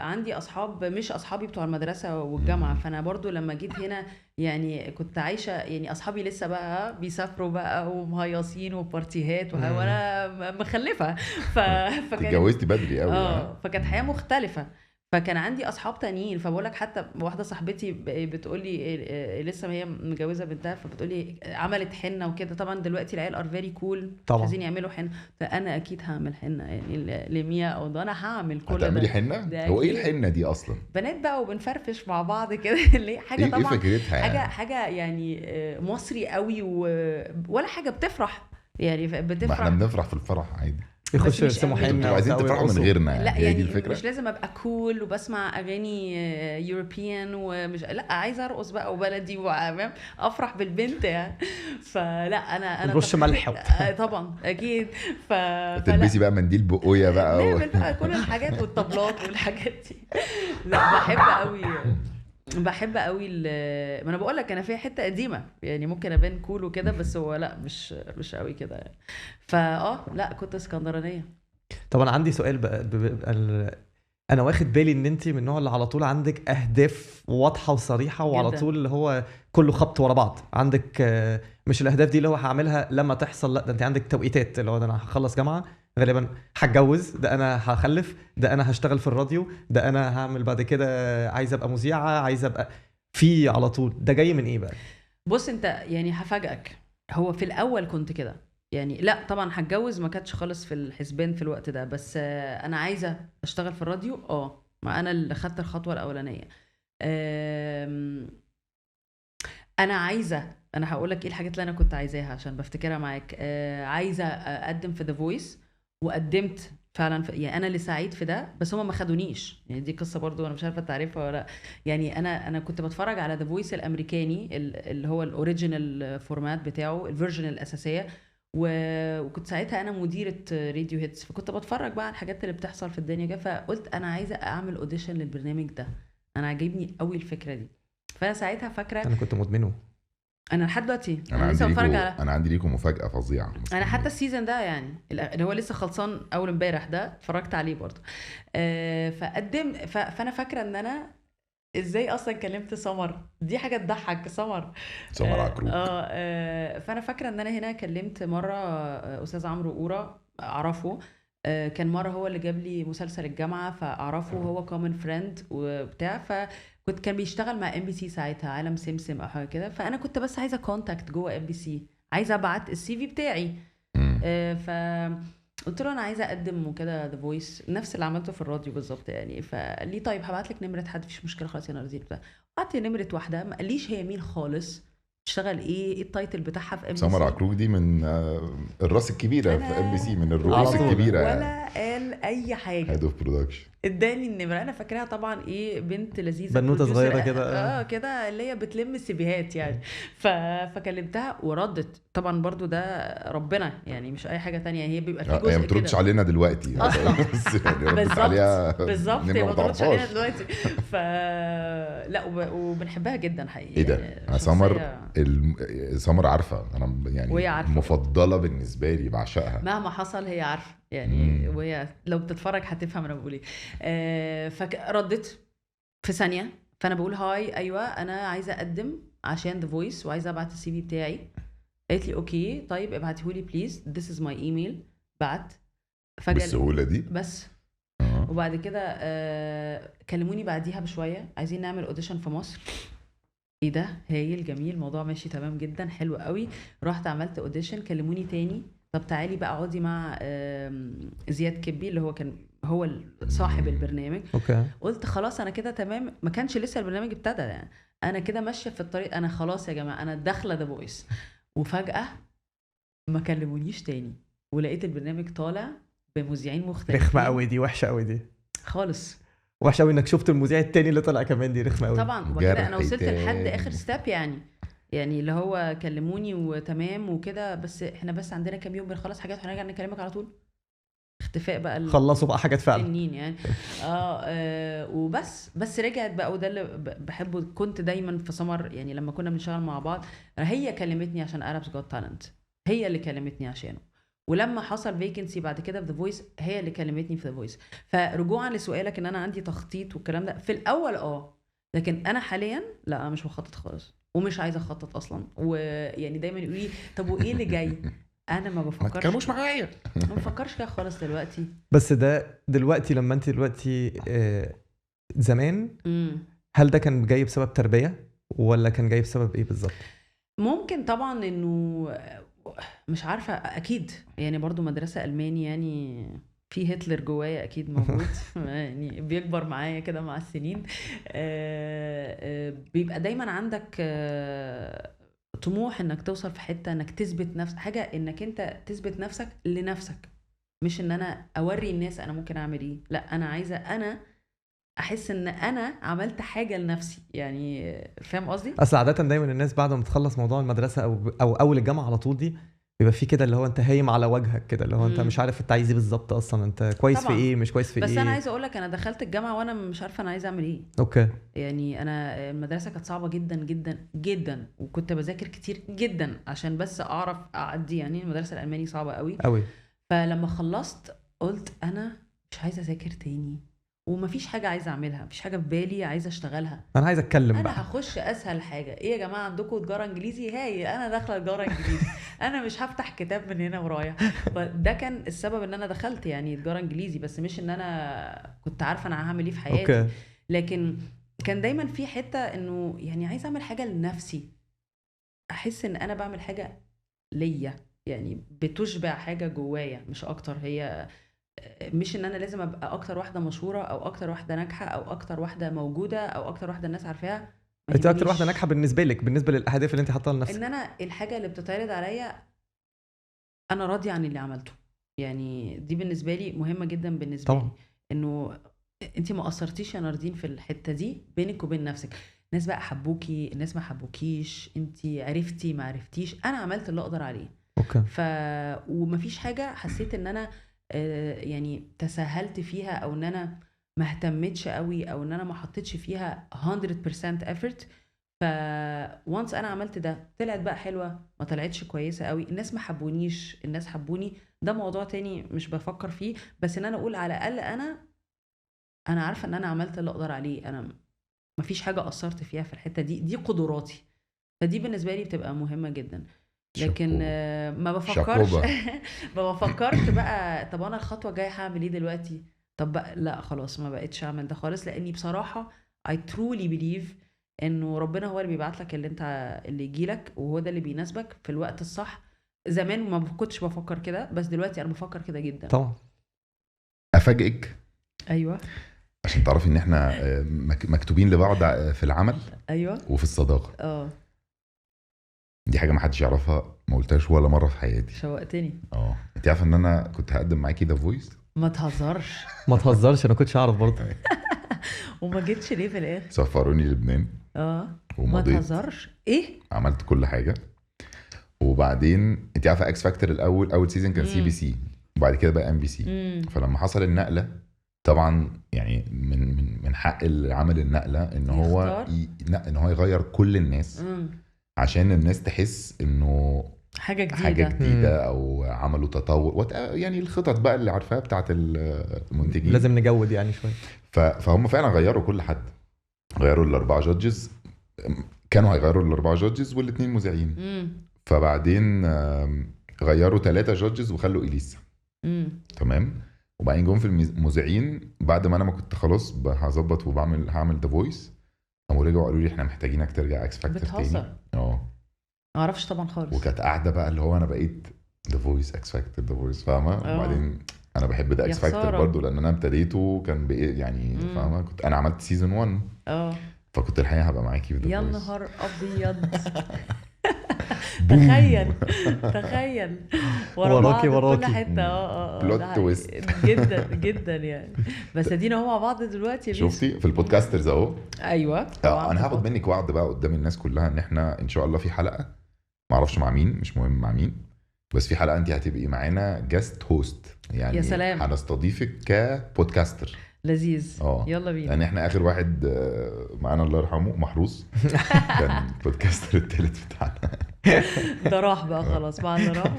عندي اصحاب مش اصحابي بتوع المدرسه والجامعه. فانا برضو لما جيت هنا يعني كنت عايشه يعني اصحابي لسه بقى بيسافروا بقى ومهيصين وبارتيهات وانا مخلفه فكانت اتجوزتي بدري قوي. فكانت حياه مختلفه. فكان عندي اصحاب تانيين. فبقول لك حتى واحده صاحبتي بتقول لي لسه هي متجوزه بنتها، فبتقول لي عملت حنه وكده. طبعا دلوقتي العيال ار فيري كول، مش عايزين يعملوا حنه. فانا اكيد هعمل حنه يعني لميا او ده انا هعمل كل ده. هتعملي حنه؟ هو ايه الحنه دي اصلا؟ بنات بقى وبنفرفش مع بعض كده اللي حاجه إيه طبعا فكرتها يعني؟ حاجه يعني مصري قوي ولا حاجه بتفرح يعني ما احنا بنفرح في الفرح عادي. يخش يرسموا انتوا حنه عايزين تفرحوا من غيرنا. لا هي يعني دي الفكره. مش لازم ابقى كول وبسمع اغاني يوروبيان ومش لا عايزه ارقص بقى وبلدي وفاهم افرح بالبنت يعني. فلا انا رش ملح طبعا اكيد. تلبسي بقى منديل بقويه بقى نعمل بقى كل الحاجات والطبلات والحاجات دي. لا بحب قوي ما انا بقول لك انا فيها حته قديمه يعني ممكن ابان كول وكده، بس هو لا مش قوي كده يعني. لا كنت اسكندرانيه. طب انا عندي سؤال بقى انا واخد بالي ان انت من النوع اللي على طول عندك اهداف واضحه وصريحه وعلى جداً. طول اللي هو كله خبط ورا بعض. عندك مش الاهداف دي اللي هو هعملها لما تحصل، لا ده انت عندك توقيتات اللي هو ده انا هخلص جامعه غالبا هتجوز، ده انا هخلف، ده انا هشتغل في الراديو، ده انا هعمل بعد كده عايز ابقى مذيعه، عايز ابقى في على طول. ده جاي من ايه بقى؟ بص انت يعني هفاجئك، هو في الاول كنت كده يعني. لا طبعا هتجوز ما كانتش خالص في الحسبان في الوقت ده، بس انا عايزه اشتغل في الراديو. ما انا اللي خدت الخطوه الاولانيه. انا عايزه، انا هقول لك ايه الحاجات اللي انا كنت عايزاها عشان بفتكرها معاك. عايزه اقدم في ذا فويس، وقدمت فعلا يعني انا اللي سعيد في ده، بس هم ما خدونيش يعني. دي قصه برضو انا مش عارفه تعرفها ولا لا. يعني انا كنت بتفرج على ذا فويس الامريكاني اللي هو الاوريجينال فورمات بتاعه، الفيرجن الاساسيه، وكنت ساعتها انا مديره راديو هيتس، فكنت بتفرج بقى على الحاجات اللي بتحصل في الدنيا كده. فقلت انا عايزه اعمل اوديشن للبرنامج ده، انا عاجبني قوي الفكره دي. فانا ساعتها فاكره انا كنت مدمنه. انا لحد دلوقتي انا لسه بتفرج على انا عندي ليكم مفاجاه فظيعه. انا حتى السيزون ده يعني اللي هو لسه خلصان اول امبارح ده اتفرجت عليه برضه. فانا فاكره ان انا ازاي اصلا كلمت سمر. دي حاجه تضحك. سمر عكروك. فانا فاكره ان انا هنا كلمت مره استاذ عمرو قوره، اعرفه. كان مره هو اللي جاب لي مسلسل الجامعه فاعرفه، هو كومن فريند وبتاع. كان بيشتغل مع ام بي سي ساعتها، عالم سمسم او حاجه كده. فانا كنت بس عايزه كونتاكت جوه ام بي سي، عايزه ابعت السي في بتاعي. فقلت له انا عايزه اقدم وكده ذا فويس، نفس اللي عملته في الراديو بالظبط يعني. فقال لي طيب هبعت لك نمره حد، مفيش مشكله خلاص انا رزيت بتاع. بعت لي نمره واحده، ما قاليش هي مين خالص، تشتغل ايه التايتل بتاعها في ام بي سي. سمر عكروك دي من الراس الكبيره في ام بي سي، من الرؤوس الكبيره ولا قال اي حاجه. هيد اوف برودكشن. اداني النمره، انا فاكراها طبعا ايه، بنت لذيذه بنوته صغيره كده كده اللي هي بتلم السيفيهات يعني. فكلمتها وردت طبعا. برضو ده ربنا يعني، مش اي حاجه تانية. هي بيبقى في جزء هي ما بتردش علينا دلوقتي اصلا. بالظبط هي ما بتردش علينا دلوقتي. لا وبنحبها جدا حقيقي. ايه ده يعني سمر عارفه انا يعني عارفة. مفضله بالنسبه لي، بعشقها مهما حصل هي عارفه يعني. وهي لو بتتفرج هتفهم انا بقول ايه. فردت في ثانيه. فانا بقول هاي ايوه انا عايزه اقدم عشان ذا فويس وعايزه ابعت السي في بتاعي. قالت لي اوكي طيب ابعتيهولي بليز، ذس از ماي ايميل. بعت فجاه بالسهوله دي بس. وبعد كده كلموني بعديها بشويه عايزين نعمل اوديشن في مصر. ايه ده هايل جميل، الموضوع ماشي تمام جدا حلو قوي. رحت عملت اوديشن، كلموني تاني طب تعالي بقى اقعدي مع زياد كبي اللي هو كان هو صاحب البرنامج. قلت خلاص انا كده تمام. ما كانش لسه البرنامج ابتدى يعني، انا كده ماشيه في الطريق، انا خلاص يا جماعه انا داخله ذا فويس. وفجاه ما كلمونيش تاني، ولقيت البرنامج طالع بمذيعين مختلفين. رخمه قوي دي، وحشه قوي دي خالص. وحشه قوي انك شفت المذيع التاني اللي طلع كمان، دي رخمه قوي طبعا. وكده انا وصلت لحد اخر ستاب يعني. يعني اللي هو كلموني وتمام وكده، بس احنا بس عندنا كام يوم بنخلص حاجات وهنرجع نكلمك على طول. اختفاء بقى خلصوا بقى حاجات فعلا. التنين يعني. وبس رجعت بقى، وده اللي بحبه. كنت دايما في سمر يعني لما كنا بنشتغل مع بعض، هي كلمتني عشان Arabs Got Talent، هي اللي كلمتني عشانه. ولما حصل فيكنسي بعد كده في ذا فويس، هي اللي كلمتني في ذا فويس. فرجوعا لسؤالك ان انا عندي تخطيط والكلام ده، في الاول لكن انا حاليا لا، أنا مش بخطط خالص ومش عايزه اخطط اصلا. ويعني دايما يقولوا لي طب وايه اللي جاي، انا ما ما بفكرش، تتكلموش معايا. ما بفكرش كده خالص دلوقتي. بس ده دلوقتي لما انت دلوقتي زمان، امم هل ده كان جاي بسبب تربية ولا كان جاي بسبب ايه بالظبط؟ ممكن طبعا انه مش عارفه، اكيد يعني برضو مدرسه الماني، يعني في هتلر جوايا اكيد موجود يعني بيكبر معايا كده مع السنين. بيبقى دايما عندك طموح انك توصل في حته، انك تثبت نفسك حاجه، انك انت تثبت نفسك لنفسك، مش ان انا اوري الناس انا ممكن اعمل ايه. لا، انا عايزه انا احس ان انا عملت حاجه لنفسي، يعني فاهم قصدي؟ اصل عادة دايما الناس بعد ما تخلص موضوع المدرسة او اول الجامعة على طول دي، بيبقى في كده اللي هو انت هايم على وجهك كده، اللي هو انت مش عارف انت عايز ايه بالظبط اصلا، انت كويس طبعاً. في ايه مش كويس في بس ايه. انا عايزه اقول لك، انا دخلت الجامعه وانا مش عارفه انا عايزه اعمل ايه. اوكي. يعني انا المدرسه كانت صعبه جدا جدا جدا، وكنت بذاكر كتير جدا عشان بس اعرف اعدي. يعني المدرسه الالماني صعبه قوي. قوي. فلما خلصت قلت انا مش عايزه اذاكر تاني، ومفيش حاجه عايزه اعملها، مفيش حاجه في بالي عايزه اشتغلها. انا عايز اتكلم بقى. انا هخش اسهل حاجه. ايه يا جماعه، عندكم تجاره انجليزي؟ هاي انا داخله تجاره انجليزي. انا مش هفتح كتاب من هنا ورايح. فده كان السبب ان انا دخلت يعني تجاره انجليزي، بس مش ان انا كنت عارفه انا هعمل ايه في حياتي. اوكي. لكن كان دايما في حته انه يعني عايزه اعمل حاجه لنفسي، احس ان انا بعمل حاجه ليا، يعني بتشبع حاجه جوايا مش اكتر. هي مش ان انا لازم ابقى اكتر واحده مشهوره او اكتر واحده ناجحه او اكتر واحده موجوده او اكتر واحده الناس عارفاها. ما انت اكتر يهمنيش. واحده ناجحه بالنسبه لك، بالنسبه للاهداف اللي انت حاطاها لنفسك. ان انا الحاجه اللي بتتعرض عليا انا راضيه عن اللي عملته. يعني دي بالنسبه لي مهمه جدا بالنسبه طبعا. لي، انه انت ما قصرتيش يا ناردين في الحته دي بينك وبين نفسك. الناس بقى حبوكي، الناس ما حبوكيش، انت عرفتي ما عرفتيش، انا عملت اللي اقدر عليه. اوكي. ومفيش حاجه حسيت ان انا يعني تساهلت فيها، او ان انا ما اهتمتش قوي، او ان انا ما حطيتش فيها 100% effort. وانس انا عملت ده، طلعت بقى حلوه ما طلعتش كويسه قوي، الناس ما حبونيش الناس حبوني، ده موضوع تاني مش بفكر فيه. بس ان انا اقول على الاقل انا عارفه ان انا عملت اللي اقدر عليه، انا ما فيش حاجه قصرت فيها في الحته دي قدراتي. فدي بالنسبه لي بتبقى مهمه جدا. لكن ما بفكرش ما بفكرش بقى طب انا الخطوه الجايه هعمل ايه دلوقتي. طب بقى لا خلاص، ما بقتش اعمل ده خالص، لاني بصراحه I truly believe انه ربنا هو اللي بيبعت لك اللي يجيلك، وهو ده اللي بيناسبك في الوقت الصح. زمان ما كنتش بفكر كده، بس دلوقتي انا بفكر كده جدا. طبعا. افاجئك ايوه عشان تعرفي ان احنا مكتوبين لبعض في العمل ايوه وفي الصداقه. دي حاجه ما حدش يعرفها، ما قلتهاش ولا مره في حياتي. شوقتني. انت عارفه ان انا كنت هقدم معاكي ذا فويس؟ ما تهزرش. ما تهزرش، انا كنتش اعرف برضه. وما جيتش ليه في الاخر؟ سفروني لبنان. ما ومضيت. تهزرش ايه؟ عملت كل حاجه. وبعدين انت عارفه اكس فاكتور اول سيزون كان سي بي سي، وبعد كده بقى ام بي سي. فلما حصل النقله طبعا يعني من حق اللي عمل النقله ان هو ان هو يغير كل الناس عشان الناس تحس انه حاجه جديده او عملوا تطور يعني الخطط بقى اللي عارفاها بتاعه المنتجين لازم نجود يعني شويه. فهم فعلا غيروا كل حد، غيروا الاربعه جادجز، كانوا هيغيروا الاربعه جادجز والاثنين مذيعين. فبعدين غيروا 3 جادجز وخلوا اليسا. تمام. وبعدين جم في المذيعين بعد ما انا ما كنت خلاص هظبط هعمل ذا فويس، قاموا رجعوا قالوا لي احنا محتاجينك ترجع اكس فاكتور تاني. ما اعرفش طبعا خالص. وكانت قاعده بقى اللي هو انا بقيت ذا فويس اكس فاكتور ذا فويس، فاهمه؟ وبعدين انا بحب ده اكس فاكتور برضو لان انا ابتديته كان يعني فاهمه، كنت انا عملت سيزون 1 فكنت الحقيقه هبقى معاكي في ذا فويس. يا نهار ابيض. بوم. تخيل ورا وراكي بعض في كل وراكي. حته. بلوت ده حقيقي. تويست. جدا جدا يعني. بس ادينا هو مع بعض دلوقتي يا بيسو. شفتي في البودكاسترز اهو. ايوه طبعاً. انا هاخد منك وعد بقى قدام الناس كلها ان احنا ان شاء الله في حلقه، ما اعرفش مع مين، مش مهم مع مين، بس في حلقه انت هتبقي معانا جاست هوست، يعني يا سلام. هنستضيفك كبودكاستر. لذيذ. يلا بينا. يعني احنا اخر واحد معانا الله يرحمه محروس كان البودكاستر الثالث بتاعنا. ده راح بقى خلاص بعد راح.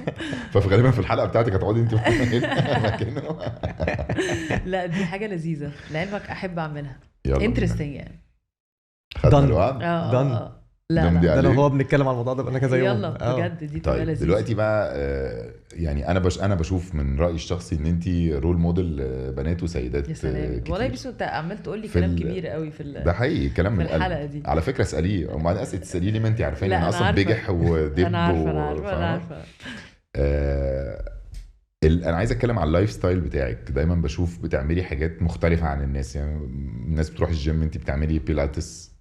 ففي غالبا في الحلقه بتاعتك هتقعدي انت مكانه. لا دي حاجه لذيذه لعلمك، احب اعملها. يلا انترستنج يعني. خدنا Done. الوعد. Done. لا نمضي لا ده لو عليه. هو بنتكلم على الموضوع ده بقى كذا يوم. يلا بجد دي تبقى طيب لذيذه. دلوقتي بقى يعني انا بشوف من رايي الشخصي ان انت رول موديل بنات وسيدات يا سلام كتير. والله يا بيسو انت عمال تقول لي في كلام ال- كبير قوي في ده حقيقي كلام في من القلب. الحلقه دي. على فكره اساليه، وما اسئله تساليه ليه؟ ما انت عارفاني لا، انا أنا اصلا عارفة. بجح ودب انا عارفه انا فاهمة؟ عارفه. انا عايز اتكلم على اللايف ستايل بتاعك. دايما بشوف بتعملي حاجات مختلفه عن الناس، يعني الناس بتروح الجيم، انت بتعملي بيلاتس.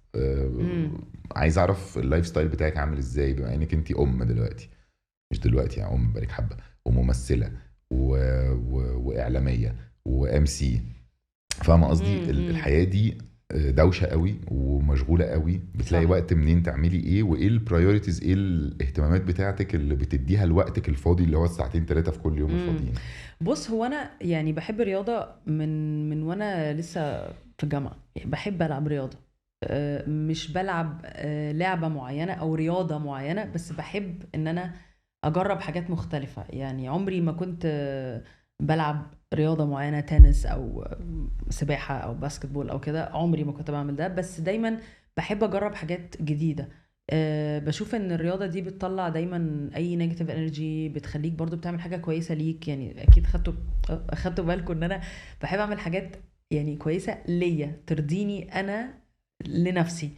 عايز اعرف اللايف ستايل بتاعك عامل ازاي، بما انك انت دلوقتي، مش دلوقتي يعني بقالك حبه، وممثله واعلاميه وام سي، فاهمه قصدي؟ الحياه دي دوشه قوي ومشغوله قوي، بتلاقي صح. وقت منين تعملي ايه، وايه البرايورتيز، ايه الاهتمامات بتاعتك اللي بتديها لوقتك الفاضي اللي هو الساعتين 3 في كل يوم الفاضيين؟ بص هو انا يعني بحب الرياضه من وانا لسه في الجامعه، يعني بحب العب رياضه. مش بلعب لعبه معينه او رياضه معينه، بس بحب ان انا اجرب حاجات مختلفه. يعني عمري ما كنت بلعب رياضه معينه، تنس او سباحه او باسكتبول او كده، عمري ما كنت بعمل ده. بس دايما بحب اجرب حاجات جديده. بشوف ان الرياضه دي بتطلع دايما اي نيجاتيف انرجي، بتخليك برضو بتعمل حاجه كويسه ليك. يعني اكيد خدتوا بالكم ان انا بحب اعمل حاجات يعني كويسه ليا، ترضيني انا لنفسي.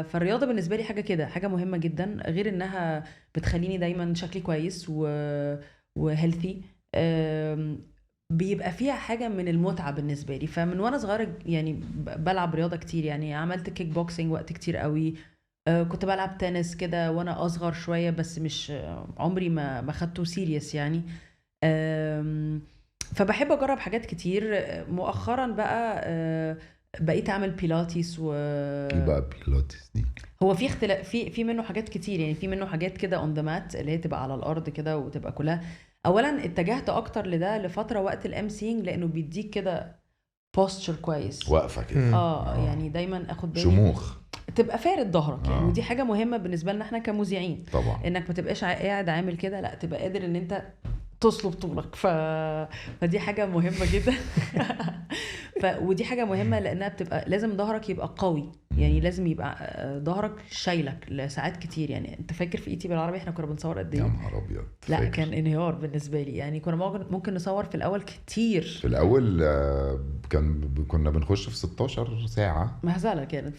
فالرياضه بالنسبه لي حاجه كده، حاجه مهمه جدا، غير انها بتخليني دايما شكلي كويس وهيلثي. بيبقى فيها حاجه من المتعه بالنسبه لي. فمن وانا صغيره يعني بلعب رياضه كتير، يعني عملت كيك بوكسينج وقت كتير قوي. كنت بلعب تنس كده وانا اصغر شويه، بس مش عمري ما خدته سيريس يعني. فبحب اجرب حاجات كتير. مؤخرا بقى بقيت اعمل بيلاتيس ايه بقى بيلاتيس دي؟ هو في اختلاف في منه حاجات كتير، يعني في منه حاجات كده اون ذا مات اللي هي تبقى على الارض كده وتبقى كلها. اولا اتجهت اكتر لده لفتره وقت الام سينج، لانه بيديك كده بوستشر كويس، واقفه كده. يعني دايما اخد بالي شموخ، تبقى فارد ظهرك يعني. ودي حاجه مهمه بالنسبه لنا احنا كمذيعين طبعا، انك ما تبقاش قاعد عامل كده، لا تبقى قادر ان انت تصلب طولك. فدي حاجه مهمه جدا. ودي حاجه مهمه لانها بتبقى لازم ظهرك يبقى قوي، يعني لازم يبقى ظهرك شايلك لساعات كتير. يعني انت فاكر في ايتي بالعربي احنا كنا بنصور قد ايه؟ يا نهار ابيض. لا فاكر. كان انهيار بالنسبه لي، يعني كنا ممكن نصور في الاول كتير. في الاول كنا بنخش في 16 ساعه مهزله كانت.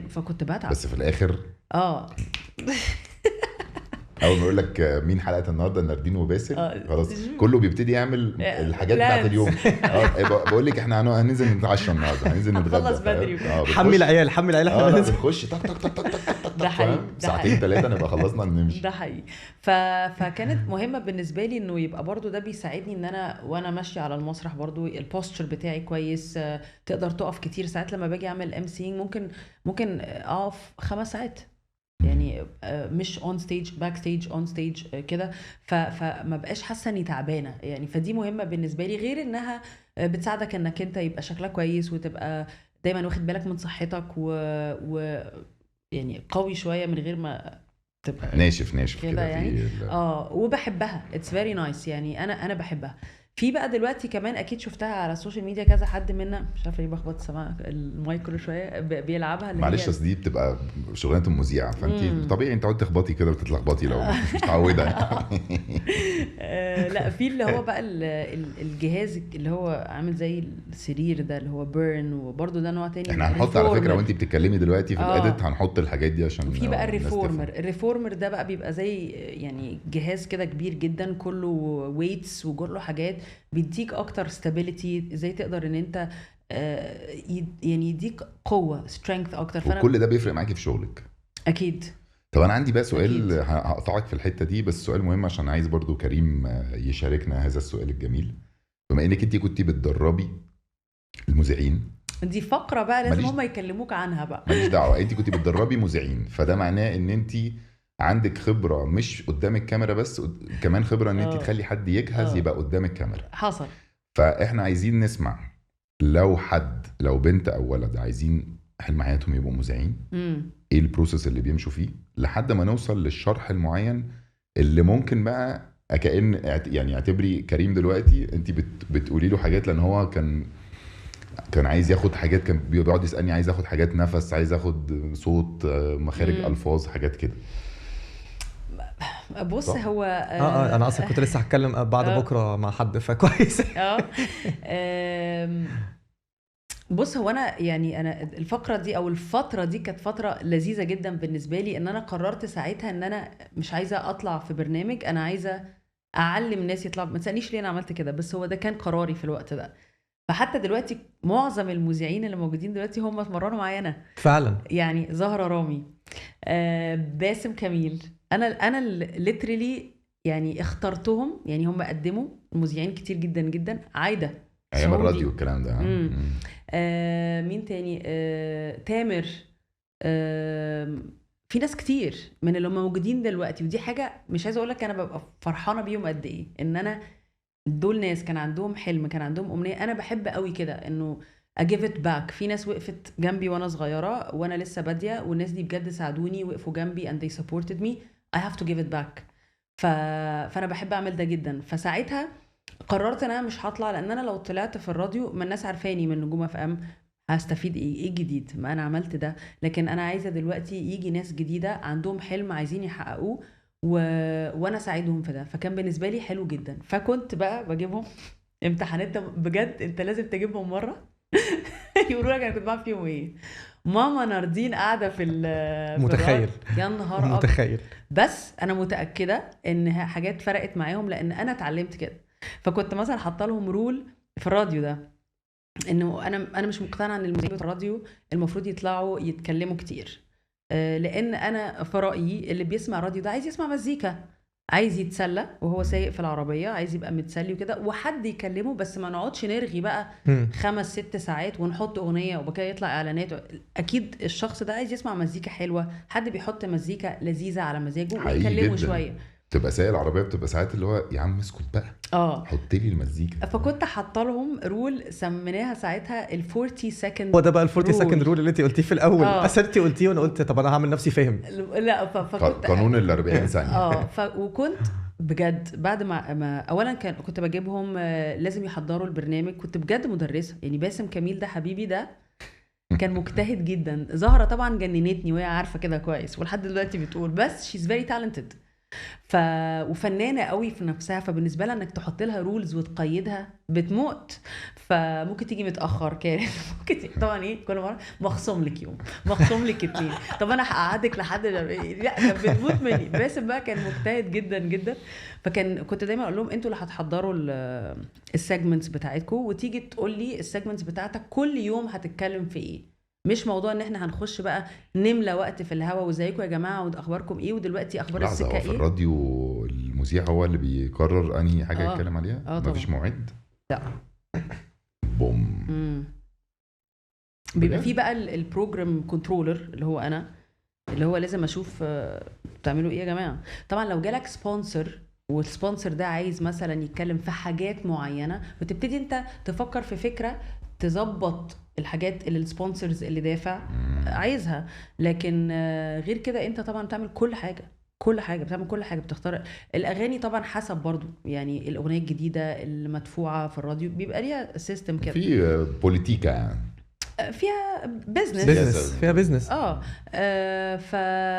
فكنت بتعب، بس في الاخر اول ما يقول لك مين حلقه النهارده، ناردين وباسل، خلاص كله بيبتدي يعمل الحاجات بتاعت اليوم. بقول لك احنا هننزل نتعشى النهارده، هننزل نتغدى، هنخلص بدري. حمي العيال احنا بنخش تك تك تك تك تك ده حقيقي. ساعتين 3 نبقى خلصنا نمشي. ده حقيقي. فكانت مهمه بالنسبه لي انه يبقى برضو ده بيساعدني ان انا وانا ماشيه على المسرح برضو البوستشر بتاعي كويس. تقدر تقف كتير. ساعات لما باجي اعمل ام سي ممكن اقف 5 ساعات، يعني مش اون ستيج، باك ستيج، اون ستيج كده. فما بقاش حاسه اني تعبانه يعني. فدي مهمه بالنسبه لي، غير انها بتساعدك انك انت يبقى شكلك كويس وتبقى دايما واخد بالك من صحتك و يعني قوي شويه من غير ما تبقى ناشف كده يعني. وبحبها، اتس فيري نايس يعني. انا بحبها. في بقى دلوقتي كمان اكيد شفتها على السوشيال ميديا، كذا حد منا مش عارفه ليه بخبط سماع المايك كل شويه بيلعبها. معلش اصل دي بتبقى شغلانه المذيع، فانت طبيعي انت قعدت تخبطي كده وتتلخبطي لو مش متعوده يعني. لا في اللي هو بقى الجهاز اللي هو عامل زي السرير ده اللي هو بيرن، وبرده ده نوع تاني. احنا هنحط على فكره وانت بتتكلمي دلوقتي في الاديت هنحط الحاجات دي عشان في بقى الريفورمر ده بقى بيبقى زي يعني جهاز كده كبير جدا كله ويتس وكله حاجات بيديك اكتر stability، ازاي تقدر ان انت يعني يديك قوه strength اكتر. وكل ده بيفرق معاكي في شغلك اكيد. طب انا عندي بقى سؤال، أكيد. هقطعك في الحته دي، بس سؤال مهم عشان عايز برضو كريم يشاركنا هذا السؤال الجميل. بما انك انت كنتي بتدربي المذيعين، دي فقره بقى لازم ماليش- هم يكلموك عنها بقى. ماليش دعوه، انت كنتي بتدربي مذيعين، فده معناه ان انت عندك خبره مش قدام الكاميرا بس، كمان خبره ان انت آه. تخلي حد يجهز آه. يبقى قدام الكاميرا. حصل. فاحنا عايزين نسمع، لو بنت او ولد عايزين حلم حياتهم يبقوا مذيعين، ايه البروسيس اللي بيمشوا فيه لحد ما نوصل للشرح المعين اللي ممكن بقى كأن يعني اعتبري كريم دلوقتي انت بتقولي له حاجات، لان هو كان عايز ياخد حاجات، كان بيقعد يسألني عايز اخد حاجات نفس، عايز اخد صوت، مخارج الفاظ، حاجات كده. بص صح. هو انا اصلا كنت لسه هتكلم بعد بكره مع حد فكويس. بص هو انا يعني انا الفقره دي او الفتره دي كانت فتره لذيذه جدا بالنسبه لي، ان انا قررت ساعتها ان انا مش عايزه اطلع في برنامج، انا عايزه اعلم ناس يطلعوا. ما تسالنيش ليه انا عملت كده، بس هو ده كان قراري في الوقت ده. فحتى دلوقتي معظم المذيعين اللي موجودين دلوقتي هم اتمرنوا معايا انا، فعلا. يعني زهرة رامي، باسم كميل، انا ليترلي يعني اخترتهم. يعني هم قدموا مذيعين كتير جدا جدا، عايده ايام سعودي. الراديو الكلام ده. مين تاني؟ تامر. في ناس كتير من اللي هم موجودين دلوقتي، ودي حاجه مش عايزه اقول لك انا ببقى فرحانه بيهم قد ايه، ان انا دول ناس كان عندهم حلم، كان عندهم امنيه. انا بحب قوي كده انه اجيف ات باك. في ناس وقفت جنبي وانا صغيره وانا لسه باديه، والناس دي بجد ساعدوني، وقفوا جنبي and they supported me. I have to give it back. فانا بحب اعمل ده جدا. فساعتها قررت ان انا مش هطلع، لان انا لو طلعت في الراديو ما الناس عارفاني من نجوم اف ام، هستفيد ايه جديد؟ ما انا عملت ده. لكن انا عايزه دلوقتي يجي ناس جديده عندهم حلم عايزين يحققوه، وانا اساعدهم في ده. فكان بالنسبه لي حلو جدا. فكنت بقى بجيبهم امتحانات بجد، انت لازم تجيبهم مره يقولوا لك انا كنت بعمل فيهم ايه. ماما ناردين قاعده في متخيل. يا نهار ابيض. متخيل. بس انا متاكده ان حاجات فرقت معاهم، لان انا اتعلمت كده. فكنت مثلا حاطه لهم رول في الراديو ده، انه انا مش مقتنعه ان المذيعين في الراديو المفروض يطلعوا يتكلموا كتير، لان انا في رايي اللي بيسمع راديو ده عايز يسمع مزيكا، عايز يتسلى وهو سايق في العربيه، عايز يبقى متسلي وكده، وحد يكلمه. بس ما نقعدش نرغي بقى 5-6 ساعات ونحط اغنيه وبكده يطلع اعلانات. اكيد الشخص ده عايز يسمع مزيكا حلوه، حد بيحط مزيكا لذيذه على مزاجه ويكلمه شويه. تبقى سايق العربيه بتبقى ساعات اللي هو يا عم اسكت بقى، حط لي المزيكا. فكنت حاطه لهم رول سميناها ساعتها ال 40 سكند. هو ده بقى ال 40 سكند رول اللي انت قلتيه في الاول. اسرتي قلتيه وانا قلت طب انا هعمل نفسي فاهم. لا فكنت قانون ال 40 ثانيه. وكنت بجد بعد ما اولا كنت بجيبهم لازم يحضروا البرنامج. كنت بجد مدرسه، يعني باسم كميل ده حبيبي ده كان مجتهد جدا. زهرة طبعا جننتني وهي عارفه كده كويس، ولحد دلوقتي بتقول، بس she's very talented. وفنانه قوي في نفسها. فبالنسبه لها انك تحط لها رولز وتقيدها بتموت. فممكن تيجي متاخر، كانت ممكن طبعا ايه كل مره مخصوم لك يوم، مخصوم لك 2. طب انا هقعدك لحد لا كانت بتموت مني. باسم بقى كان مجتهد جدا جدا. كنت دايما اقول لهم انتوا اللي هتحضروا السيجمنتس بتاعتكم، وتيجي تقول لي السيجمنتس بتاعتك كل يوم هتتكلم في ايه. مش موضوع ان احنا هنخش بقى نملى وقت في الهوا وازيكم يا جماعه واخباركم ايه ودلوقتي اخبار السكه ايه. في الراديو المذيع هو اللي بيقرر انهي حاجه يتكلم عليها. مفيش موعد. لا بوم. بيبقى في بقى البروجرام كنترولر اللي هو انا، اللي هو لازم اشوف بتعملوا ايه يا جماعه. طبعا لو جالك سبونسر والسبونسر ده عايز مثلا يتكلم في حاجات معينه، بتبتدي انت تفكر في فكره تظبط الحاجات اللي السبونسرز اللي دافع عايزها. لكن غير كده انت طبعا بتعمل كل حاجه بتعمل كل حاجه. بتختار الاغاني طبعا حسب برضو، يعني الاغنيه الجديده اللي مدفوعه في الراديو بيبقى ليها سيستم كده، في بوليتيكا يعني، فيها بيزنس فيها بيزنس.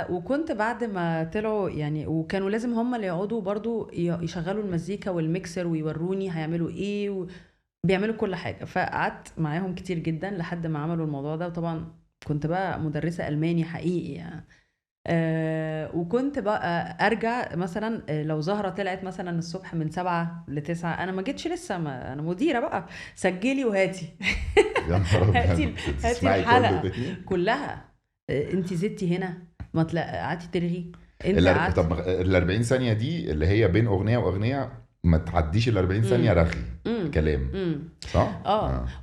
وكنت بعد ما طلعوا يعني، وكانوا لازم هم اللي يقعدوا برضو يشغلوا المزيكا والميكسر ويوروني هيعملوا ايه بيعملوا كل حاجه. فقعدت معاهم كتير جدا لحد ما عملوا الموضوع ده. وطبعا كنت بقى مدرسه الماني حقيقي يعني. وكنت بقى ارجع مثلا لو زهرة طلعت مثلا الصبح من 7 ل 9، انا ما جيتش لسه، انا مديره بقى، سجلي وهاتي هاتي الحلقه كلها. انت زدتي هنا، ما قعدتي ترغي انت قعدت. طب ال 40 ثانيه دي اللي هي بين اغنيه واغنيه ما تعديش ال 40 ثانيه رغي كلام صح؟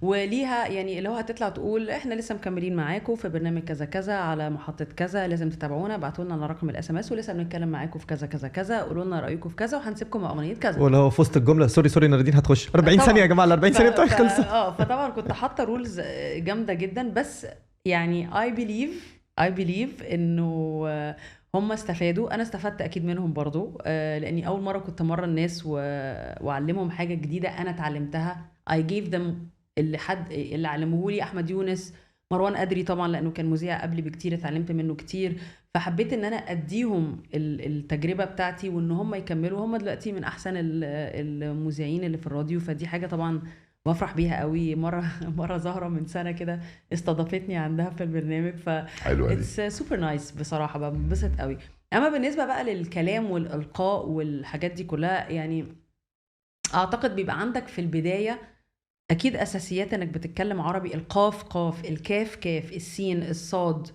وليها يعني اللي هو هتطلع تقول احنا لسه مكملين معاكم في برنامج كذا كذا على محطه كذا، لازم تتابعونا، ابعتوا لنا على رقم الاس ام اس، ولسه بنتكلم معاكم في كذا كذا كذا، قولوا لنا رايكم في كذا، وهنسيبكم مع اغنيه كذا. ولا هو في وسط الجمله سوري ناردين هتخش 40 ثانيه يا جماعه، ال 40 ثانيه بتاعتك خلصوا. فطبعا كنت حاطه رولز جامده جدا، بس يعني I believe انه هم استفادوا، انا استفدت اكيد منهم برضو، لاني اول مره كنت مره الناس واعلمهم حاجه جديده انا اتعلمتها. I gave them اللي علموه لي احمد يونس، مروان أدري طبعا لانه كان مذيع قبلي بكتير، اتعلمت منه كتير، فحبيت ان انا التجربه التجربه بتاعتي وان هم يكملوا. هم دلوقتي من احسن المذيعين اللي في الراديو، فدي حاجه طبعا بفرح بيها قوي. مره زهره من سنه كده استضافتني عندها في البرنامج، ف اتس سوبر نايس بصراحه، بنبسط قوي. اما بالنسبه بقى للكلام والالقاء والحاجات دي كلها، يعني اعتقد بيبقى عندك في البدايه اكيد اساسيات، انك بتتكلم عربي، القاف قاف، الكاف كاف، السين الصاد،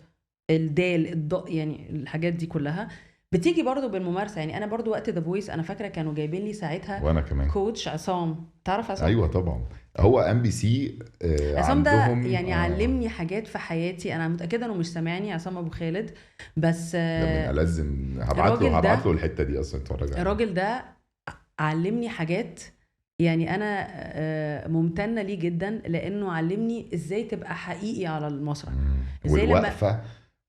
الدال الضاء، يعني الحاجات دي كلها بتيجي برضو بالممارسه. يعني انا برضو وقت ذا فويس انا فاكره كانوا جايبين لي ساعتها وانا كمان كوتش عصام، تعرف عصام؟ ايوه طبعا، هو MBC عصام ده يعني علمني حاجات في حياتي، انا متاكده انه مش سامعني، عصام ابو خالد، بس لازم هبعت له الحته دي اصلا اتفرج عليها. الراجل ده علمني حاجات، يعني انا ممتنه ليه جدا، لانه علمني ازاي تبقى حقيقي على المسرح، ازاي والوقفه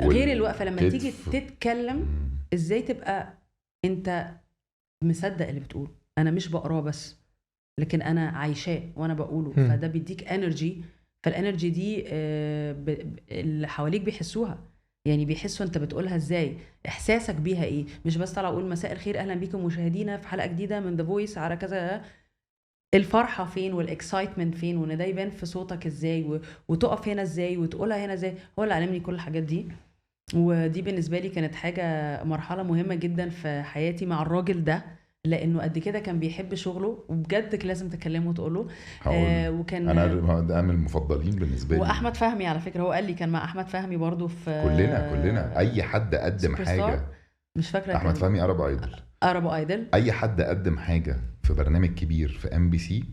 غير الوقفه لما تيجي تتكلم ازاي تبقى انت مصدق اللي بتقوله، انا مش بقراه بس لكن انا عايشاه وانا بقوله، فده بيديك انرجي، فالانرجي دي اللي حواليك بيحسوها، يعني بيحسوا انت بتقولها ازاي، احساسك بيها ايه، مش بس طالع اقول مساء الخير اهلا بيكم مشاهدينا في حلقه جديده من ذا فويس على كذا. الفرحه فين والاكسايتمنت فين، وان ده يبان في صوتك ازاي، وتقف هنا ازاي وتقولها هنا ازاي، هو اللي علمني كل الحاجات دي. ودي بالنسبه لي كانت حاجه مرحله مهمه جدا في حياتي مع الراجل ده، لانه قد كده كان بيحب شغله وبجد لازم تكلمه وتقوله. وكان انا ده من المفضلين بالنسبه لي. واحمد فهمي على فكره، هو قال لي كان مع احمد فهمي برضو في كلنا اي حد قدم حاجه، مش فاكره احمد فهمي ارب ايدل، اي حد قدم حاجه في برنامج كبير في MBC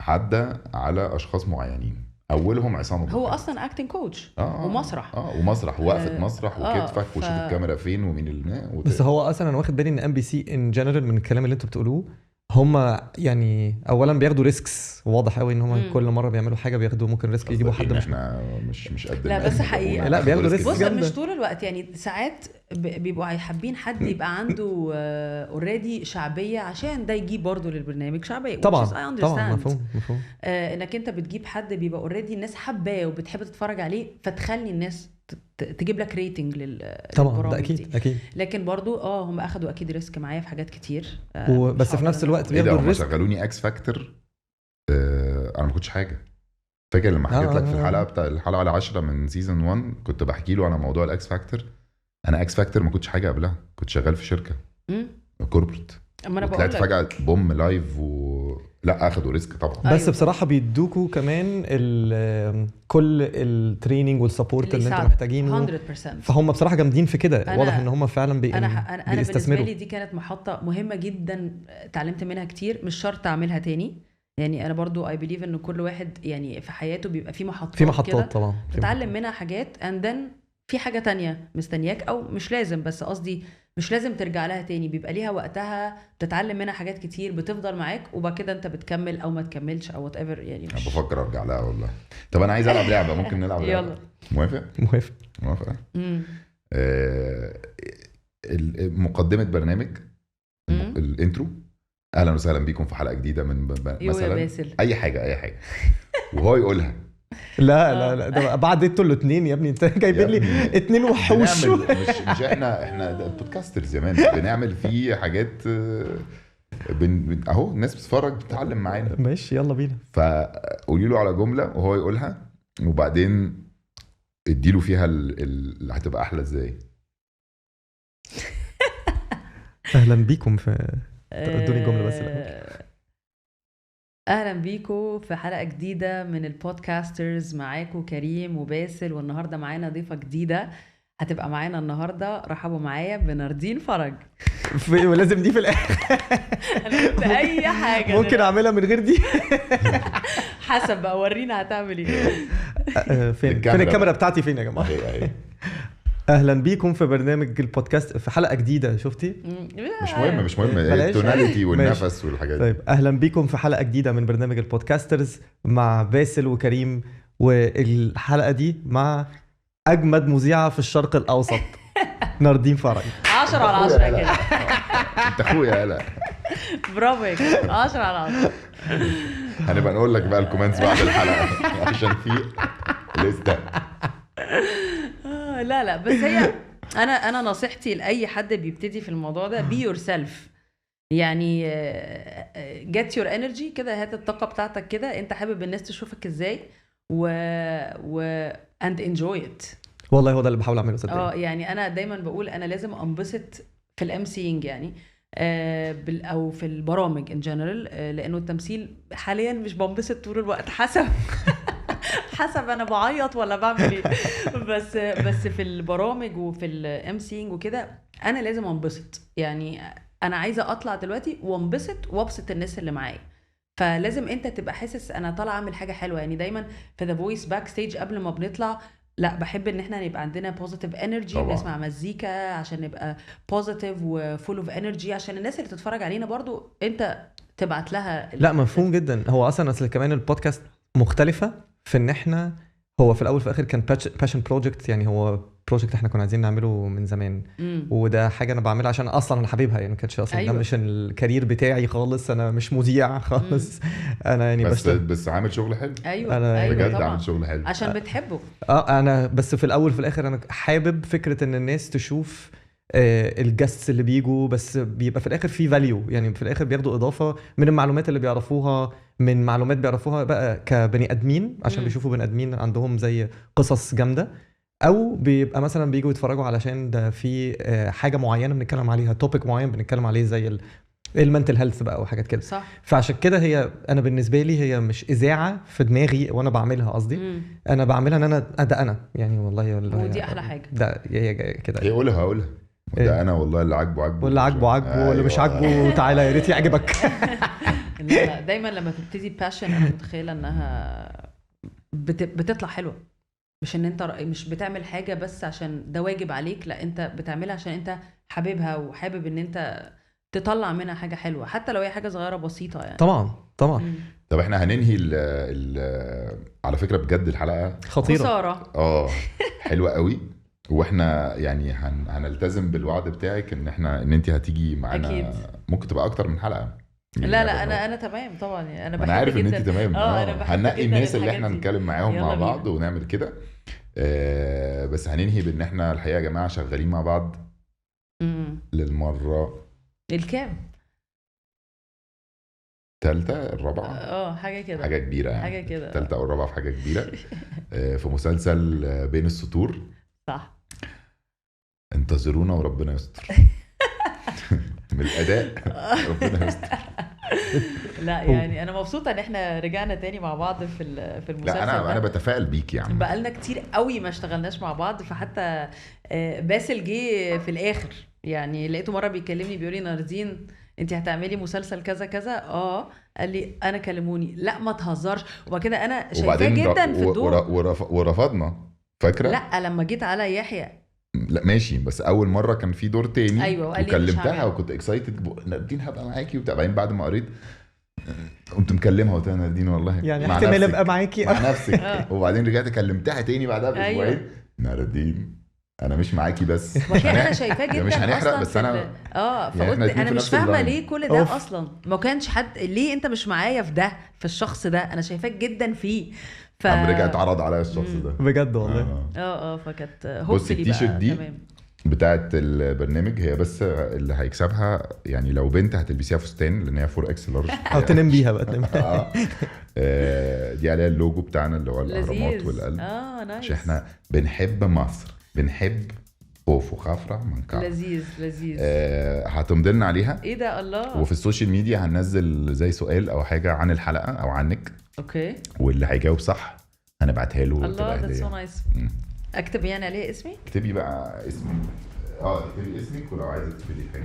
عدى على اشخاص معينين، اولهم عصام هو اصلا اكتنج كوتش ومسرح ومسرح ووقفه مسرح وكتفك وشوف الكاميرا فين ومين بس هو اصلا انا واخد بالي ان MBC ان جنرال من الكلام اللي انتوا بتقولوه، هم يعني اولا بياخدوا ريسكس، واضح قوي ان هم كل مره بيعملوا حاجه بياخدوا ممكن ريسك يجيبوا حد مش قد لا بس حقيقه لا بياخدوا ريسك بص مش طول الوقت، يعني ساعات بيبقوا حابين حد يبقى عنده اوريدي شعبيه عشان ده يجيب برضه للبرنامج شعبيه. طبعا مفهوم انك انت بتجيب حد بيبقى اوريدي الناس حباه وبتحب تتفرج عليه، فتخلي الناس تجيب لك ريتنج طبعا ده اكيد. لكن برضو هم اخدوا اكيد ريسك معايا في حاجات كتير، بس في نفس الوقت بياخدوا الريسك. شغلوني اكس فاكتور، انا ما كنتش حاجه، فاكر لما حكيت لك في الحلقه على 10 من سيزون 1 كنت بحكي له على موضوع الاكس فاكتور. انا اكس فاكتور ما كنتش حاجه قبلها، كنت شغال في شركه كوربريت، اما انا بقول لك فجاه بوم لايف لا اخدوا ريسك طبعا. بس بصراحه بيدوكوا كمان كل التريننج والسبورت اللي انتوا محتاجينه 100%، فهم بصراحه جامدين في كده، واضح ان هم فعلا انا بالنسبه لي دي كانت محطه مهمه جدا، اتعلمت منها كتير، مش شرط اعملها تاني. يعني انا برضو I believe ان كل واحد يعني في حياته بيبقى في محطات طبعا تتعلم منها حاجات and then في حاجه تانية مستنياك، او مش لازم، بس قصدي مش لازم ترجع لها تاني، بيبقى ليها وقتها، بتتعلم منها حاجات كتير بتفضل معاك، وبعد كده انت بتكمل او ما تكملش او whatever. يعني مش بفكر ارجع لها والله. طب انا عايز العب لعبه، ممكن نلعب لعبه؟ يلا موافق مقدمه برنامج الانترو، اهلا وسهلا بيكم في حلقه جديده من مثلا اي حاجه وهو يقولها. لا ده بعد انتوا الاثنين يا ابني، انت جايبين لي 2 وحوش. مش احنا بودكاستر زمان بنعمل فيه حاجات اهو الناس بتتفرج بتتعلم معانا. ماشي يلا بينا. فقولي له على جمله وهو يقولها، وبعدين اديله فيها اللي هتبقى احلى ازاي. اهلا بيكم في ادوني جمله بس الأول. اهلا بيكم في حلقه جديده من البودكاسترز، معاكم كريم وباسل، والنهارده معانا ضيفه جديده هتبقى معانا النهارده. رحبوا معايا بناردين فرج. ولازم دي في الاخر. اي حاجه ممكن اعملها من غير دي. حسب بقى، ورينا هتعمل ايه. فين الكاميرا بتاعتي فين يا جماعه؟ اهلا بيكم في برنامج البودكاست في حلقه جديده. شفتي مش مهم التوناليتي والنفس والحاجات دي. طيب اهلا بيكم في حلقه جديده من برنامج البودكاسترز مع باسل وكريم، والحلقه دي مع اجمد مذيعه في الشرق الاوسط ناردين فرج. 10 على 10 كده. انت اخويا يالا. برافو يا كريم، 10 على 10. هنبقى نقول لك بقى الكومنتس بعد الحلقه عشان في لسه. لا بس هي انا نصيحتي لاي حد بيبتدي في الموضوع ده be yourself. يعني get your energy كده، هات الطاقه بتاعتك كده، انت حابب الناس تشوفك ازاي and enjoy it. والله هو ده اللي بحاول اعمله صدقني. يعني انا دايما بقول انا لازم انبسط في الامسينج يعني او في البرامج ان جنرال، لانه التمثيل حاليا مش بنبسط طول الوقت، حسب انا بعيط ولا بعمل ايه. بس في البرامج وفي الامسينج وكده انا لازم انبسط. يعني انا عايزه اطلع دلوقتي وانبسط وابسط الناس اللي معايا، فلازم انت تبقى حاسس انا طالعه اعمل حاجه حلوه. يعني دايما في ذا فويس باك ستيج قبل ما بنطلع، لا بحب ان احنا نبقى عندنا بوزيتيف انرجي، نسمع مزيكا عشان نبقى بوزيتيف وفول اوف انرجي، عشان الناس اللي تتفرج علينا برضو انت تبعت لها. لا مفهوم جدا. هو اصلا كمان البودكاست مختلفه في ان احنا هو في الاول في الاخر كان باشن بروجكت، يعني هو بروجكت احنا كنا عايزين نعمله من زمان. وده حاجه انا بعملها عشان اصلا انا حبيبها، يعني ما كانتش اصلا أيوة. ده مش الكارير بتاعي خالص، انا مش مذيع خالص. انا يعني بس عامل شغل حلو. ايوه انا أيوة بجد عامل شغل حلو عشان بتحبه. انا بس في الاول في الاخر انا حابب فكره ان الناس تشوف الجاستس اللي بيجوا، بس بيبقى في الاخر في فاليو، يعني في الاخر بياخدوا اضافه من المعلومات اللي بيعرفوها، من معلومات بيعرفوها بقى كبني ادمين، عشان بيشوفوا بني ادمين عندهم زي قصص جامده، او بيبقى مثلا بيجوا يتفرجوا علشان ده في حاجه معينه بنتكلم عليها، توبيك معين بنتكلم عليه زي المنتل هيلث بقى وحاجات كده. صح. فعشان كده هي انا بالنسبه لي هي مش اذاعه في دماغي وانا بعملها، قصدي انا بعملها ان انا يعني والله ودي احلى حاجه. ده هي كده. ايه قولها ده انا والله اللي عاجبه واللي عاجبه واللي مش عاجبه تعالى يا ريت يعجبك. لا دايما لما تبتدي باشن انا متخيله انها بتطلع حلوه، مش ان انت مش بتعمل حاجه بس عشان ده واجب عليك، لا انت بتعملها عشان انت حاببها وحابب ان انت تطلع منها حاجه حلوه، حتى لو هي حاجه صغيره بسيطه يعني. طبعا. طب احنا هننهي على فكره بجد الحلقه خطيره حلوه قوي، واحنا يعني هنلتزم بالوعد بتاعك ان انت هتيجي معانا. أكيد. ممكن تبقى اكتر من حلقه. لا انا تمام طبعا، انا بحب انا عارف جدا. ان انت تمام. هننقي الناس اللي احنا نتكلم معاهم مع بعض بينا. ونعمل كده. بس هننهي بان احنا الحقيقه يا جماعه شغالين مع بعض للمره الكام؟ الثالثه الرابعه حاجه كده، حاجه كبيره يعني. حاجه كده الثالثه او الرابعه في حاجه كبيره. في مسلسل بين السطور. صح. انتظرونا وربنا يستر. من الاداء ربنا يستر. لا يعني انا مبسوطه ان احنا رجعنا تاني مع بعض في المسلسل. لا انا بتفائل بيك يعني. بقالنا كتير قوي ما اشتغلناش مع بعض، فحتى باسل جه في الاخر، يعني لقيته مره بيكلمني بيقول لي ناردين انت هتعملي مسلسل كذا كذا. قال لي انا كلموني. لا ما تهزرش. وبكده انا شايفاه جدا في الدور ورفضنا. فاكره؟ لا لما جيت على يحيى لا ماشي، بس اول مره كان في دور تاني. أيوة. وكلمتها وكنت اكسايتد ناردين هبقى معاكي وبتاع. بعد ما قريت قمت مكلمها وقلت لها ناردين والله يعني احتمال ابقى معاكي مع نفسك. وبعدين رجعت كلمتها تاني بعدها باسبوعين. ناردين انا مش معاكي بس انا شايفاه جدا مش هنحرق بس انا فقلت انا مش فاهمه ليه كل ده اصلا ما كانش حد ليه انت مش معايا في الشخص ده، انا شايفاك جدا فيه. رجع اتعرض عليا الشخص ده بجد والله. فكانت بص التيشيرت دي بتاعت البرنامج هي بس اللي هيكسبها، يعني لو بنت هتلبسيها فستان لان هي 4X لارج او تنام بيها بقى دي عليها اللوجو بتاعنا اللي هو الاهرامات والقلب. نايس. عشان احنا بنحب مصر، بنحب خوف وخفرة منكر. لذيذ. هتمضلنا عليها. ايه ده؟ الله. وفي السوشيال ميديا هننزل زي سؤال او حاجة عن الحلقة او عنك. اوكي. واللي هيجاوب صح هنبعتها له. الله، that's so nice. اكتب يعني عليه اسمي. اكتبي بقى اسمك. اكتبي اسمك، ولو عايزه تكتبي حاجه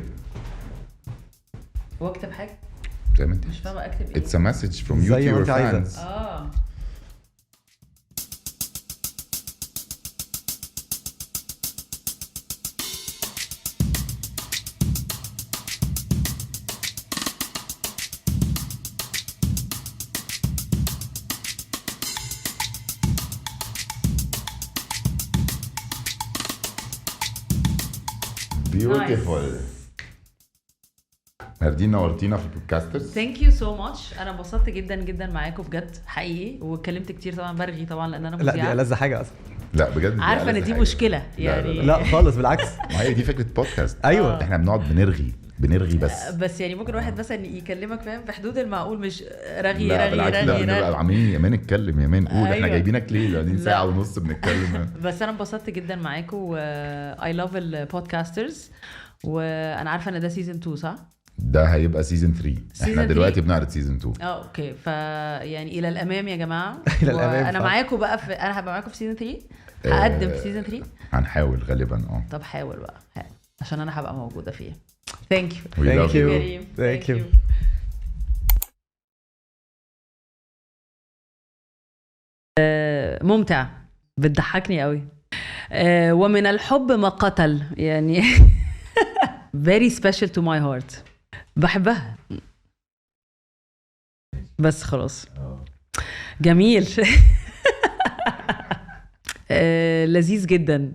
واكتب حاجه زي ما انت. مش فاهمه اكتب ايه. It's a message from you زي to ما your انت عايزة. fans. Beautiful. ناردين نورتينا في البودكاسترز. ثانك يو سو ماتش. انا انبسطت جدا جدا معاكم بجد حقيقي، واتكلمت كتير طبعا، برغي طبعا لان انا لا دي مذيعه. ألذ حاجه اصلا. لا بجد دي عارفه ان ألذ دي حاجة. مشكله لا، يعني. لا خالص بالعكس. ما هي دي فكره بودكاست. ايوه احنا بنقعد بنرغي بس. بس يعني ممكن واحد مثلا يكلمك فاهم في حدود المعقول، مش رغي لا رغي بالعكس، ده رغي بنبقى رغي. عاملين يا مان اتكلم يا مان قول. احنا أيوة. جايبينك ليه؟ قاعدين لا. ساعه ونص بنتكلم. بس انا انبسطت جدا معاكم. اي لاف البودكاسترز، وانا عارفه ان ده سيزون 2 صح؟ ده هيبقى سيزون 3. احنا 3. دلوقتي بنعرض سيزون 2. اوكي. يعني الى الامام يا جماعه. إلى الأمام انا صح. معاكم بقى انا هبقى معاكم في سيزون 3. هقدم في سيزون 3. هنحاول غالبا. طب حاول بقى عشان انا هبقى موجوده فيه. ثانك يو. We love Thank you. كريم. Thank you. ممتع، بتضحكني قوي. ومن الحب ما قتل يعني. very special to my heart. بحبها بس خلاص. جميل. لذيذ جدا.